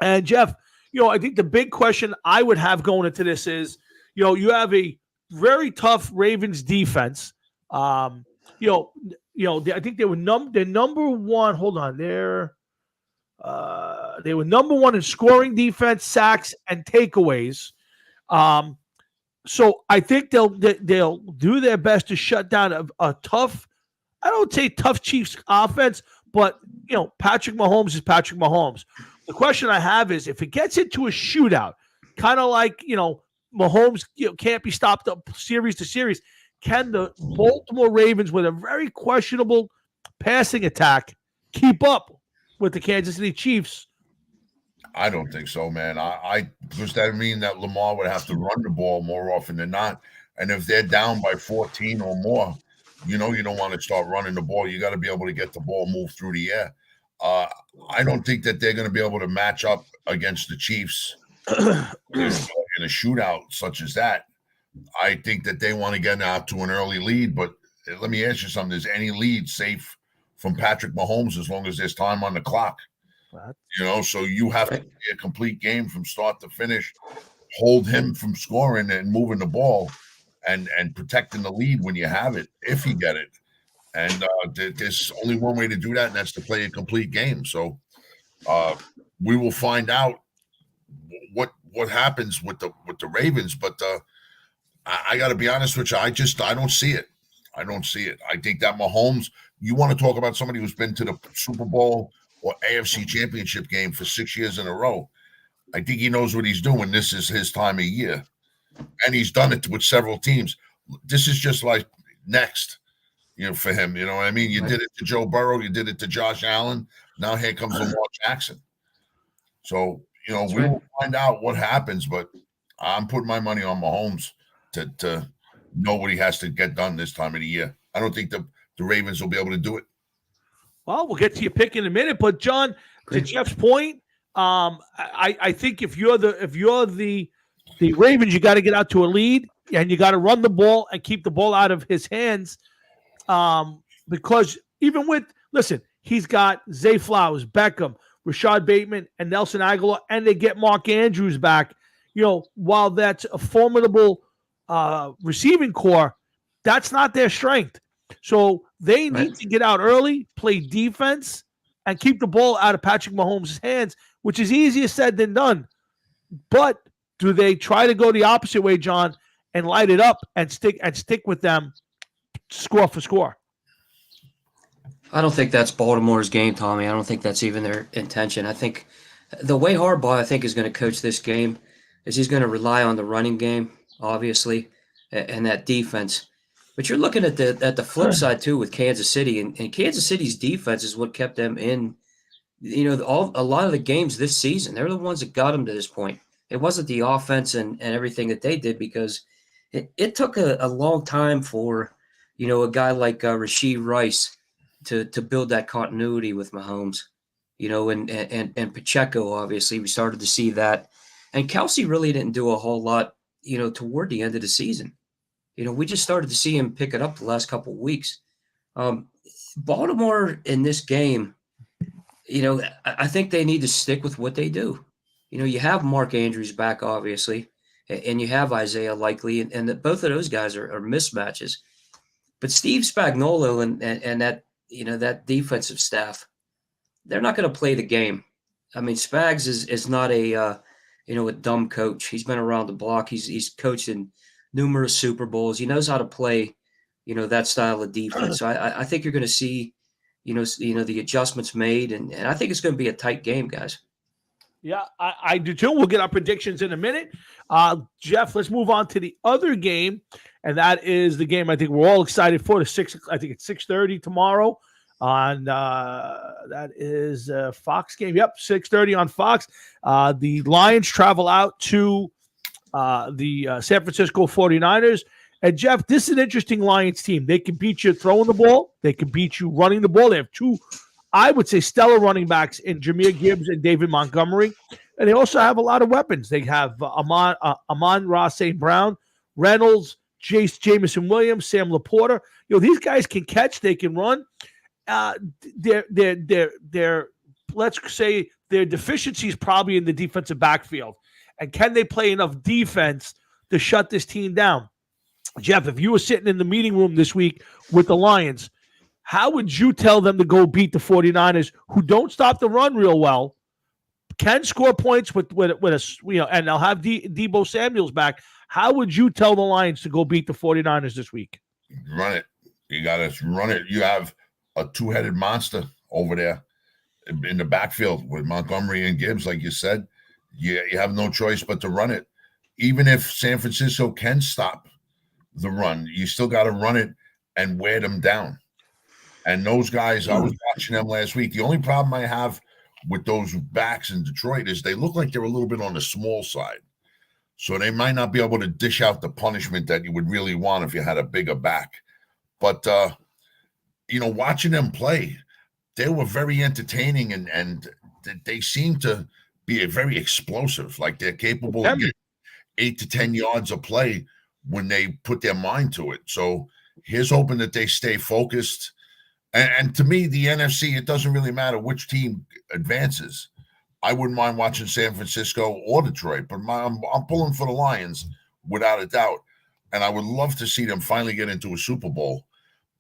And Jeff, I think the big question I would have going into this is, you have a very tough Ravens defense. I think they were number one. Hold on, they were number one in scoring defense, sacks, and takeaways. So I think they'll do their best to shut down a tough, I don't say tough Chiefs offense, but Patrick Mahomes is Patrick Mahomes. The question I have is, if it gets into a shootout, kind of like Mahomes can't be stopped up series to series, can the Baltimore Ravens, with a very questionable passing attack, keep up with the Kansas City Chiefs? I don't think so, man. Because that would mean that Lamar would have to run the ball more often than not. And if they're down by 14 or more, you don't want to start running the ball. You got to be able to get the ball moved through the air. I don't think that they're going to be able to match up against the Chiefs in a shootout such as that. I think that they want to get out to an early lead, but let me ask you something. Is any lead safe from Patrick Mahomes as long as there's time on the clock? So you have to play a complete game from start to finish, hold him from scoring and moving the ball and protecting the lead when you have it, if you get it. And there's only one way to do that, and that's to play a complete game. So we will find out what happens with the Ravens, but I got to be honest with you. I don't see it. I don't see it. I think that Mahomes, you want to talk about somebody who's been to the Super Bowl or AFC Championship game for 6 years in a row. I think he knows what he's doing. This is his time of year. And he's done it with several teams. This is just like next, for him. You know what I mean? You did it to Joe Burrow. You did it to Josh Allen. Now here comes Lamar Jackson. So, we will find out what happens, but I'm putting my money on Mahomes to know what he has to get done this time of the year. I don't think the Ravens will be able to do it. Well, we'll get to your pick in a minute, but John, to Jeff's point, I think if you're the Ravens, you got to get out to a lead and you got to run the ball and keep the ball out of his hands. Because he's got Zay Flowers, Beckham, Rashad Bateman, and Nelson Aguilar, and they get Mark Andrews back. While that's a formidable receiving core, that's not their strength. So they need to get out early, play defense, and keep the ball out of Patrick Mahomes' hands, which is easier said than done. But do they try to go the opposite way, John, and light it up and stick with them score for score? I don't think that's Baltimore's game, Tommy. I don't think that's even their intention. I think the way Harbaugh, is going to coach this game is he's going to rely on the running game, obviously, and that defense. But you're looking at the flip side too with Kansas City, and Kansas City's defense is what kept them in, a lot of the games this season. They're the ones that got them to this point. It wasn't the offense and everything that they did, because it took a long time for, a guy like Rashee Rice to build that continuity with Mahomes, and Pacheco. Obviously, we started to see that, and Kelsey really didn't do a whole lot, toward the end of the season. We just started to see him pick it up the last couple of weeks. Baltimore in this game, I think they need to stick with what they do. You have Mark Andrews back, obviously, and you have Isaiah Likely, and both of those guys are mismatches. But Steve Spagnuolo and that, that defensive staff, they're not going to play the game. I mean, Spags is not a dumb coach. He's been around the block. He's coached in numerous Super Bowls. He knows how to play, that style of defense. So I think you're going to see, the adjustments made, and I think it's going to be a tight game, guys. Yeah, I do too. We'll get our predictions in a minute. Jeff, let's move on to the other game, and that is the game I think we're all excited for. I think it's 6:30 tomorrow on that is a Fox game. Yep, 6:30 on Fox. The Lions travel out to the San Francisco 49ers. And Jeff, this is an interesting Lions team. They can beat you throwing the ball. They can beat you running the ball. They have two, I would say, stellar running backs in Jahmyr Gibbs and David Montgomery. And they also have a lot of weapons. They have Amon-Ra St. Brown, Reynolds, Jameson Williams, Sam Laporta. These guys can catch. They can run. They're let's say their deficiency is probably in the defensive backfield. And can they play enough defense to shut this team down? Jeff, if you were sitting in the meeting room this week with the Lions, how would you tell them to go beat the 49ers, who don't stop the run real well, can score points with a, and they'll have Deebo Samuels back? How would you tell the Lions to go beat the 49ers this week? Run it. You got to run it. You have a two-headed monster over there in the backfield with Montgomery and Gibbs, like you said. You have no choice but to run it. Even if San Francisco can stop the run, you still got to run it and wear them down. And those guys, I was watching them last week. The only problem I have with those backs in Detroit is they look like they're a little bit on the small side. So they might not be able to dish out the punishment that you would really want if you had a bigger back. But watching them play, they were very entertaining, and they seem to be very explosive. Like they're capable of getting 8 to 10 yards of play when they put their mind to it. So here's hoping that they stay focused. And to me, the NFC, it doesn't really matter which team advances. I wouldn't mind watching San Francisco or Detroit, but I'm pulling for the Lions without a doubt. And I would love to see them finally get into a Super Bowl.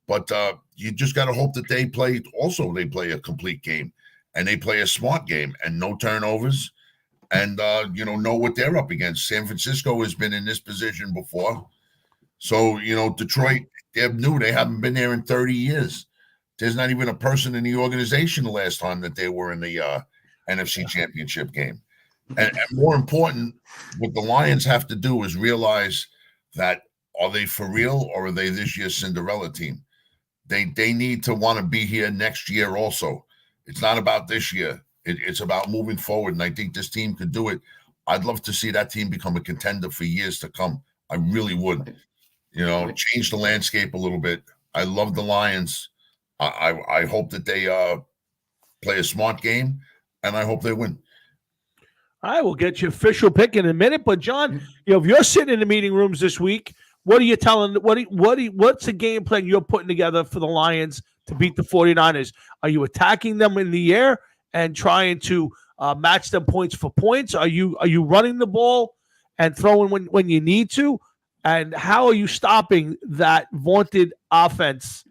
But you just got to hope that they play a complete game, and they play a smart game and no turnovers, and know what they're up against. San Francisco has been in this position before. So, Detroit, they're new. They haven't been there in 30 years. There's not even a person in the organization the last time that they were in the NFC Championship game. And more important, what the Lions have to do is realize that, are they for real, or are they this year's Cinderella team? They need to want to be here next year also. It's not about this year. It's about moving forward, and I think this team could do it. I'd love to see that team become a contender for years to come. I really would. Change the landscape a little bit. I love the Lions. I hope that they play a smart game, and I hope they win. I will get your official pick in a minute, but John, if you're sitting in the meeting rooms this week, what are you telling? What's the game plan you're putting together for the Lions to beat the 49ers? Are you attacking them in the air and trying to match them points for points? Are you running the ball and throwing when you need to? And how are you stopping that vaunted offense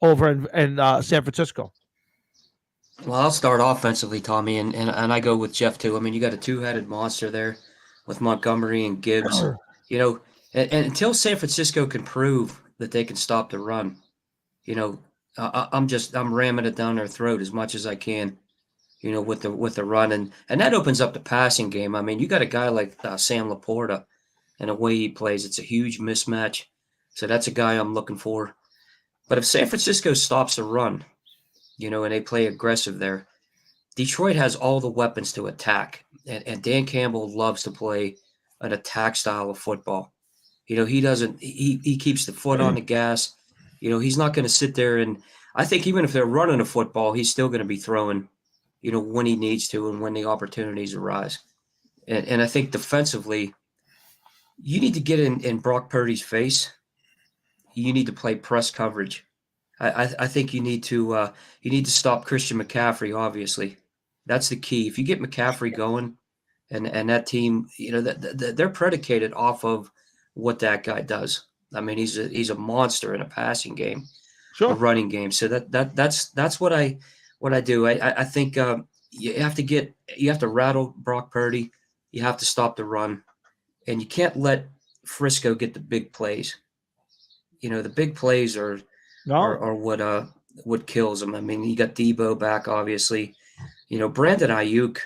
over in San Francisco? Well, I'll start offensively, Tommy, and I go with Jeff too. I mean, you got a two-headed monster there with Montgomery and Gibbs. And until San Francisco can prove that they can stop the run, I'm ramming it down their throat as much as I can, with the run, and that opens up the passing game. I mean, you got a guy like Sam Laporta, and the way he plays, it's a huge mismatch. So that's a guy I'm looking for. But if San Francisco stops the run, and they play aggressive there, Detroit has all the weapons to attack, and Dan Campbell loves to play an attack style of football. He keeps the foot on the gas. He's not going to sit there, and I think even if they're running a football, he's still going to be throwing, when he needs to and when the opportunities arise. And I think defensively, you need to get in Brock Purdy's face. You need to play press coverage. I think you need to stop Christian McCaffrey. Obviously, that's the key. If you get McCaffrey going, and that team, they're predicated off of what that guy does. I mean, he's a monster in a passing game, a running game. So that's what I do. I think you have to rattle Brock Purdy. You have to stop the run, and you can't let Frisco get the big plays. The big plays are what kills them. I mean, you got Debo back, obviously. Brandon Ayuk,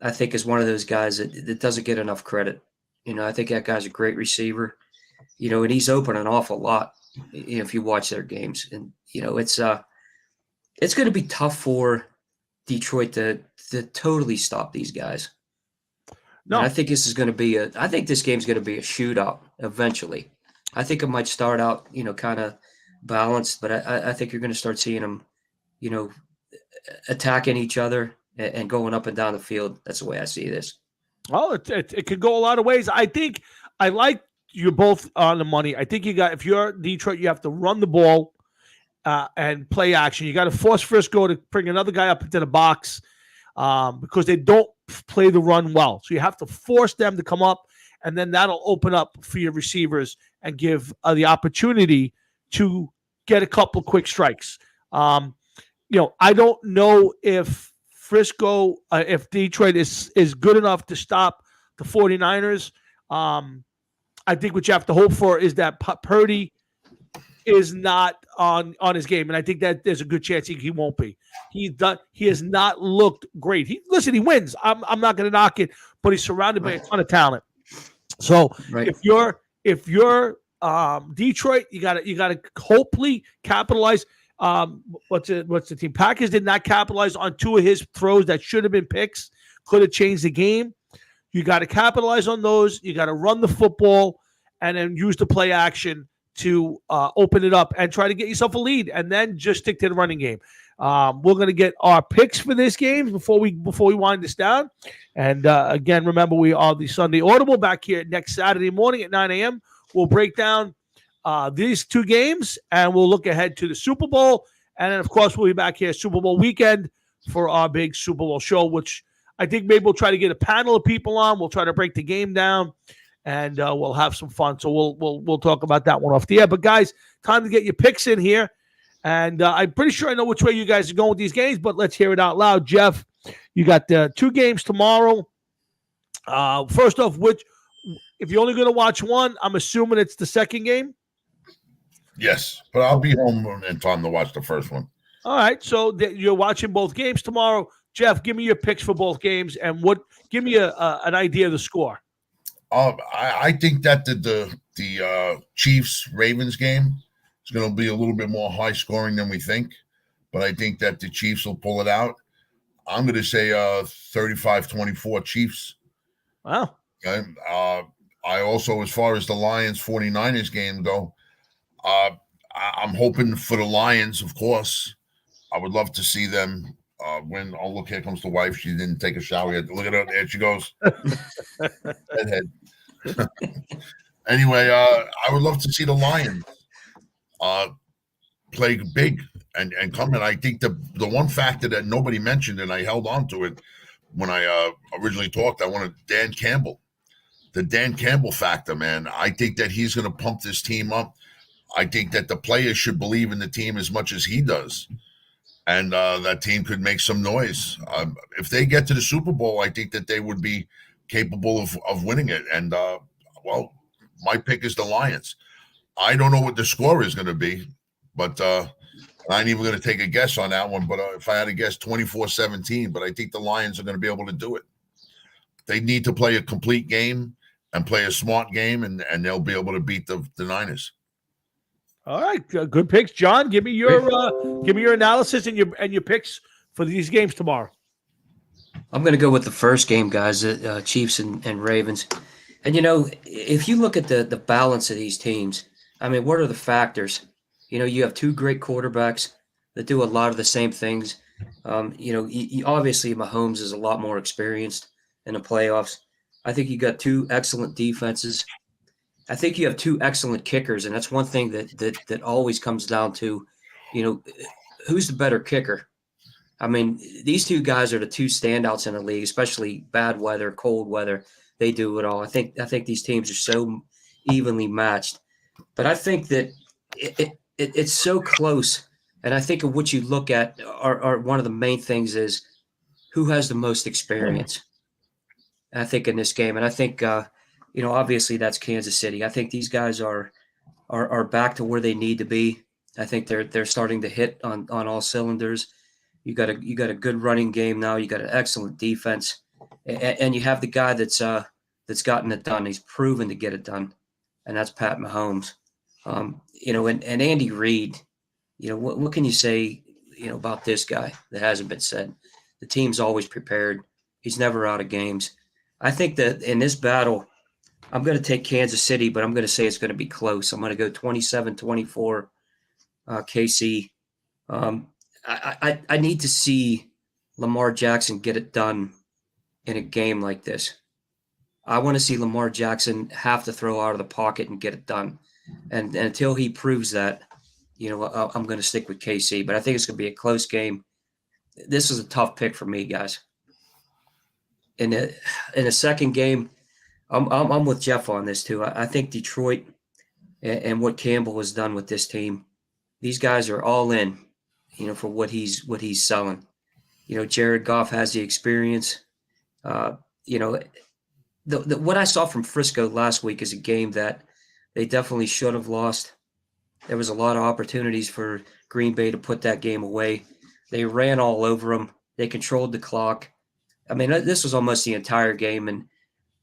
I think, is one of those guys that doesn't get enough credit. I think that guy's a great receiver, and he's open an awful lot if you watch their games. And, it's going to be tough for Detroit to totally stop these guys. No, and I think this game's going to be a shootout eventually. I think it might start out, kind of balanced, but I think you're going to start seeing them, attacking each other and going up and down the field. That's the way I see this. Well, it could go a lot of ways. I think I like you both on the money. I think if you're Detroit, you have to run the ball and play action. You got to force Frisco to bring another guy up into the box because they don't play the run well. So you have to force them to come up, and then that'll open up for your receivers and give the opportunity to get a couple quick strikes. I don't know if Frisco, if Detroit is good enough to stop the 49ers. I think what you have to hope for is that Purdy is not on his game, and I think that there's a good chance he won't be. He has not looked great. He wins. I'm not going to knock it, but he's surrounded by a ton of talent. So if you're Detroit, you got to hopefully capitalize. What's the team? Packers did not capitalize on two of his throws that should have been picks. Could have changed the game. You got to capitalize on those. You got to run the football and then use the play action to open it up and try to get yourself a lead, and then just stick to the running game. We're going to get our picks for this game before we wind this down. And again, remember, we are the Sunday Audible back here next Saturday morning at 9 a.m. We'll break down these two games, and we'll look ahead to the Super Bowl. And then, of course, we'll be back here Super Bowl weekend for our big Super Bowl show, which I think maybe we'll try to get a panel of people on. We'll try to break the game down, and we'll have some fun. So we'll talk about that one off the air. But guys, time to get your picks in here. And I'm pretty sure I know which way you guys are going with these games, but let's hear it out loud. Jeff, you got two games tomorrow. First off, if you're only going to watch one, I'm assuming it's the second game. Yes, but I'll be home in time to watch the first one. All right, so you're watching both games tomorrow. Jeff, give me your picks for both games, and give me an idea of the score. I think that the Chiefs-Ravens game is going to be a little bit more high scoring than we think, but I think that the Chiefs will pull it out. I'm going to say 35-24 Chiefs. Wow. Okay. I also, as far as the Lions-49ers game go, I'm hoping for the Lions, of course. I would love to see them win. Oh, look, here comes the wife. She didn't take a shower yet. Look at her. There she goes. Head. Anyway, I would love to see the Lions play big and come in. I think the one factor that nobody mentioned, and I held on to it when I originally talked, I wanted Dan Campbell. The Dan Campbell factor, man. I think that he's going to pump this team up. I think that the players should believe in the team as much as he does. And that team could make some noise. If they get to the Super Bowl, I think that they would be capable of winning it. And, well, my pick is the Lions. I don't know what the score is going to be, but I ain't even going to take a guess on that one. But if I had to guess, 24-17. But I think the Lions are going to be able to do it. They need to play a complete game and play a smart game, and they'll be able to beat the Niners. All right, good picks, John. Give me your analysis and your picks for these games tomorrow. I'm going to go with the first game, guys, Chiefs and Ravens. And, if you look at the balance of these teams, I mean, what are the factors? You have two great quarterbacks that do a lot of the same things. Obviously Mahomes is a lot more experienced in the playoffs. I think you got two excellent defenses. I think you have two excellent kickers, and that's one thing that always comes down to, who's the better kicker? I mean, these two guys are the two standouts in the league, especially bad weather, cold weather. They do it all. I think these teams are so evenly matched. But I think that it's so close, and I think of what you look at are one of the main things is who has the most experience. I think in this game, and I think obviously that's Kansas City. I think these guys are back to where they need to be. I think they're starting to hit on all cylinders. You got a good running game now. You got an excellent defense, and you have the guy that's gotten it done. He's proven to get it done, and that's Pat Mahomes. And Andy Reid. What can you say about this guy that hasn't been said? The team's always prepared. He's never out of games. I think that in this battle, I'm going to take Kansas City, but I'm going to say it's going to be close. I'm going to go 27-24 KC. I need to see Lamar Jackson get it done in a game like this. I want to see Lamar Jackson have to throw out of the pocket and get it done. And until he proves that, I'm going to stick with KC. But I think it's going to be a close game. This is a tough pick for me, guys. In the second game, I'm with Jeff on this too. I think Detroit and what Campbell has done with this team, these guys are all in, for what he's selling. Jared Goff has the experience. What I saw from Frisco last week is a game that they definitely should have lost. There was a lot of opportunities for Green Bay to put that game away. They ran all over them. They controlled the clock. I mean, this was almost the entire game. And,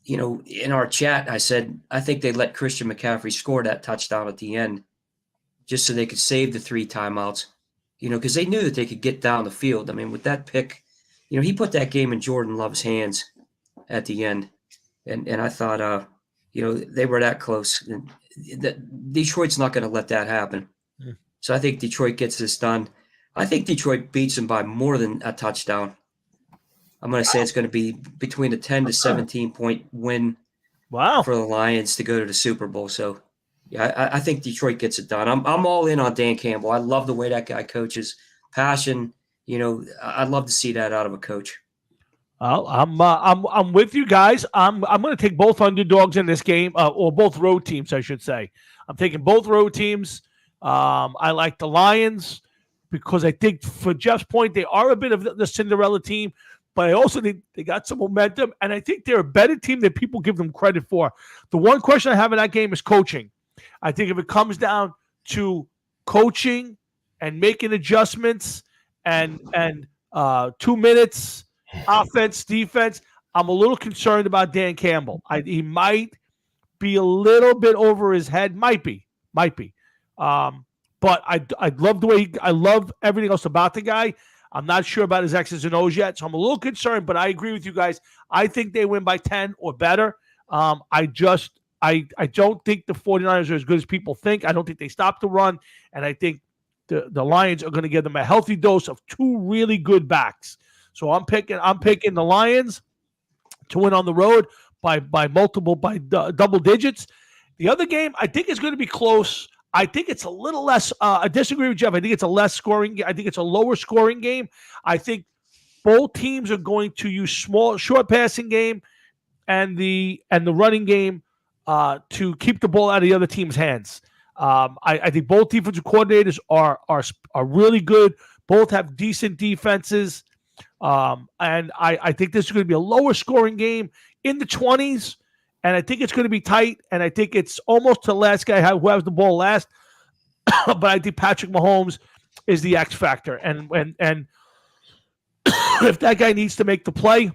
in our chat, I said, I think they let Christian McCaffrey score that touchdown at the end just so they could save the 3 timeouts, because they knew that they could get down the field. I mean, with that pick, he put that game in Jordan Love's hands at the end. And I thought, they were that close. And Detroit's not going to let that happen. So I think Detroit gets this done. I think Detroit beats them by more than a touchdown. I'm going to say it's going to be between a 10 to 17 point win for the Lions to go to the Super Bowl. So, yeah, I think Detroit gets it done. I'm all in on Dan Campbell. I love the way that guy coaches. Passion, I'd love to see that out of a coach. I'm with you guys. I'm going to take both underdogs in this game, or both road teams, I should say. I'm taking both road teams. I like the Lions because I think, for Jeff's point, they are a bit of the Cinderella team, but I also think they got some momentum, and I think they're a better team than people give them credit for. The one question I have in that game is coaching. I think if it comes down to coaching and making adjustments and 2 minutes, offense, defense, I'm a little concerned about Dan Campbell. He might be a little bit over his head. Might be. But I love the way I love everything else about the guy. I'm not sure about his X's and O's yet, so I'm a little concerned, but I agree with you guys. I think they win by 10 or better. I don't think the 49ers are as good as people think. I don't think they stop the run, and I think the Lions are going to give them a healthy dose of two really good backs. So I'm picking the Lions to win on the road by double digits. The other game, I think, is going to be close. I think it's a little less. I disagree with Jeff. I think it's a less scoring. I think it's a lower scoring game. I think both teams are going to use short passing game and the running game to keep the ball out of the other team's hands. I think both defensive coordinators are really good. Both have decent defenses. And I think this is going to be a lower scoring game in the 20s. And I think it's going to be tight. And I think it's almost the last guy who has the ball last. But I think Patrick Mahomes is the X factor. And if that guy needs to make the play,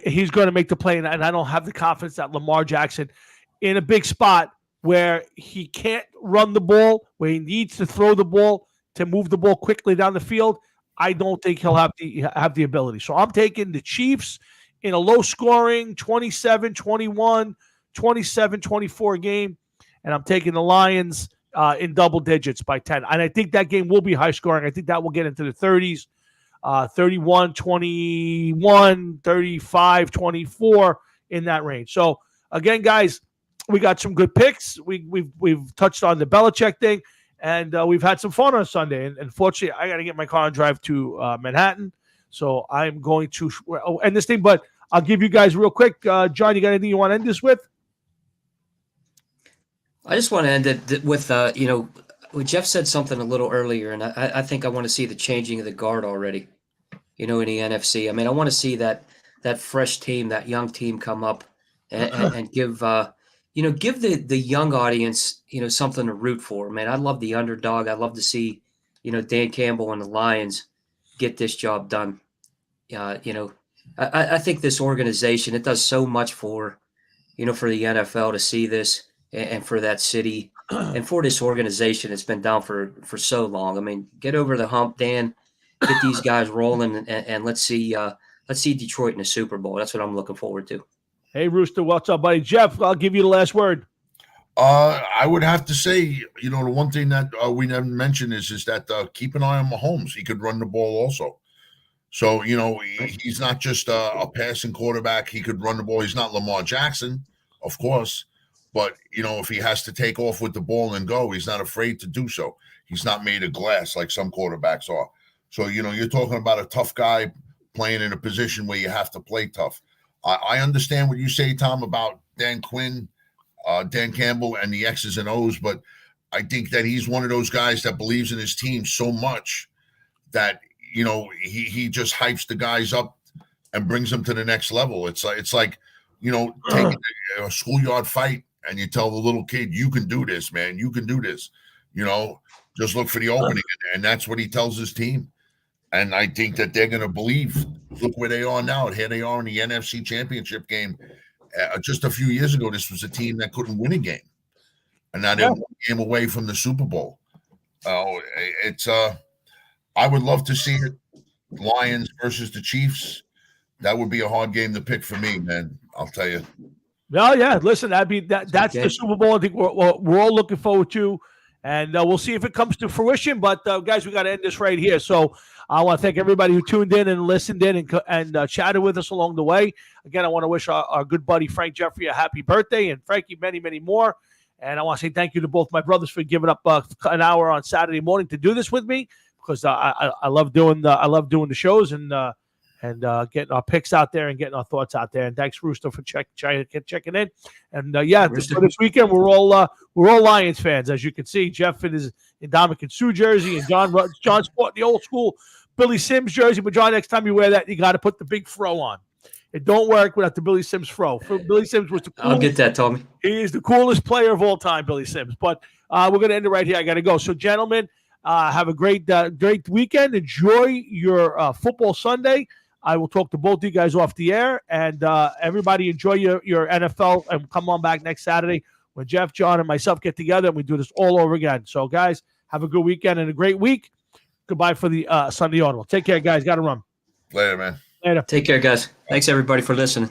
he's going to make the play. And I don't have the confidence that Lamar Jackson, in a big spot where he can't run the ball, where he needs to throw the ball to move the ball quickly down the field, I don't think he'll have the ability. So I'm taking the Chiefs in a low-scoring 27-21, 27-24 game, and I'm taking the Lions in double digits by 10. And I think that game will be high-scoring. I think that will get into the 30s, 31-21, 35-24, in that range. So, again, guys, we got some good picks. We've touched on the Belichick thing, and we've had some fun on Sunday. And unfortunately, I got to get my car and drive to Manhattan. So I'm going to end this thing, but I'll give you guys real quick. John, you got anything you want to end this with? I just want to end it with, Jeff said something a little earlier, and I think I want to see the changing of the guard already, in the NFC. I mean, I want to see that fresh team, that young team come up and give the young audience, something to root for. Man, I love the underdog. I love to see, Dan Campbell and the Lions get this job done. I think this organization, it does so much for the NFL to see this and for that city and for this organization. It's been down for so long. I mean, get over the hump, Dan, get these guys rolling and let's see Detroit in the Super Bowl. That's what I'm looking forward to. Hey, Rooster, what's up, buddy? Jeff, I'll give you the last word. I would have to say, the one thing that we never mentioned is that keep an eye on Mahomes. He could run the ball also. So, he's not just a passing quarterback. He could run the ball. He's not Lamar Jackson, of course. But, if he has to take off with the ball and go, he's not afraid to do so. He's not made of glass like some quarterbacks are. So, you're talking about a tough guy playing in a position where you have to play tough. I understand what you say, Tom, about Dan Campbell and the X's and O's, but I think that he's one of those guys that believes in his team so much that, he just hypes the guys up and brings them to the next level. It's like taking a schoolyard fight and you tell the little kid, you can do this, man. You can do this. Just look for the opening. And that's what he tells his team. And I think that they're going to believe. Look where they are now. Here they are in the NFC Championship game. Just a few years ago, this was a team that couldn't win a game. And now they're 1 game away from the Super Bowl. I would love to see it. Lions versus the Chiefs. That would be a hard game to pick for me, man. I'll tell you. Well, yeah. Listen, that's the Okay. Super Bowl. I think we're all looking forward to, and we'll see if it comes to fruition. But guys, we got to end this right here. So I want to thank everybody who tuned in and listened in and chatted with us along the way. Again, I want to wish our good buddy Frank Jeffrey a happy birthday, and Frankie many, many more. And I want to say thank you to both my brothers for giving up an hour on Saturday morning to do this with me, because I love doing the shows and getting our picks out there and getting our thoughts out there. And thanks, Rooster, for checking in. And for this weekend, we're all Lions fans, as you can see. Jeff in his Ndamukong Suh jersey, and John sporting the old school Billy Sims jersey. But John, next time you wear that, you got to put the big fro on. It don't work without the Billy Sims fro. Billy Sims was the coolest. I'll get that, Tommy. He is the coolest player of all time, Billy Sims. But we're going to end it right here. I got to go. So, gentlemen, have a great weekend. Enjoy your football Sunday. I will talk to both of you guys off the air. And everybody enjoy your NFL. And come on back next Saturday when Jeff, John, and myself get together and we do this all over again. So, guys, have a good weekend and a great week. Goodbye for the Sunday Audible. Take care, guys. Got to run. Later, man. Later. Take care, guys. Thanks, everybody, for listening.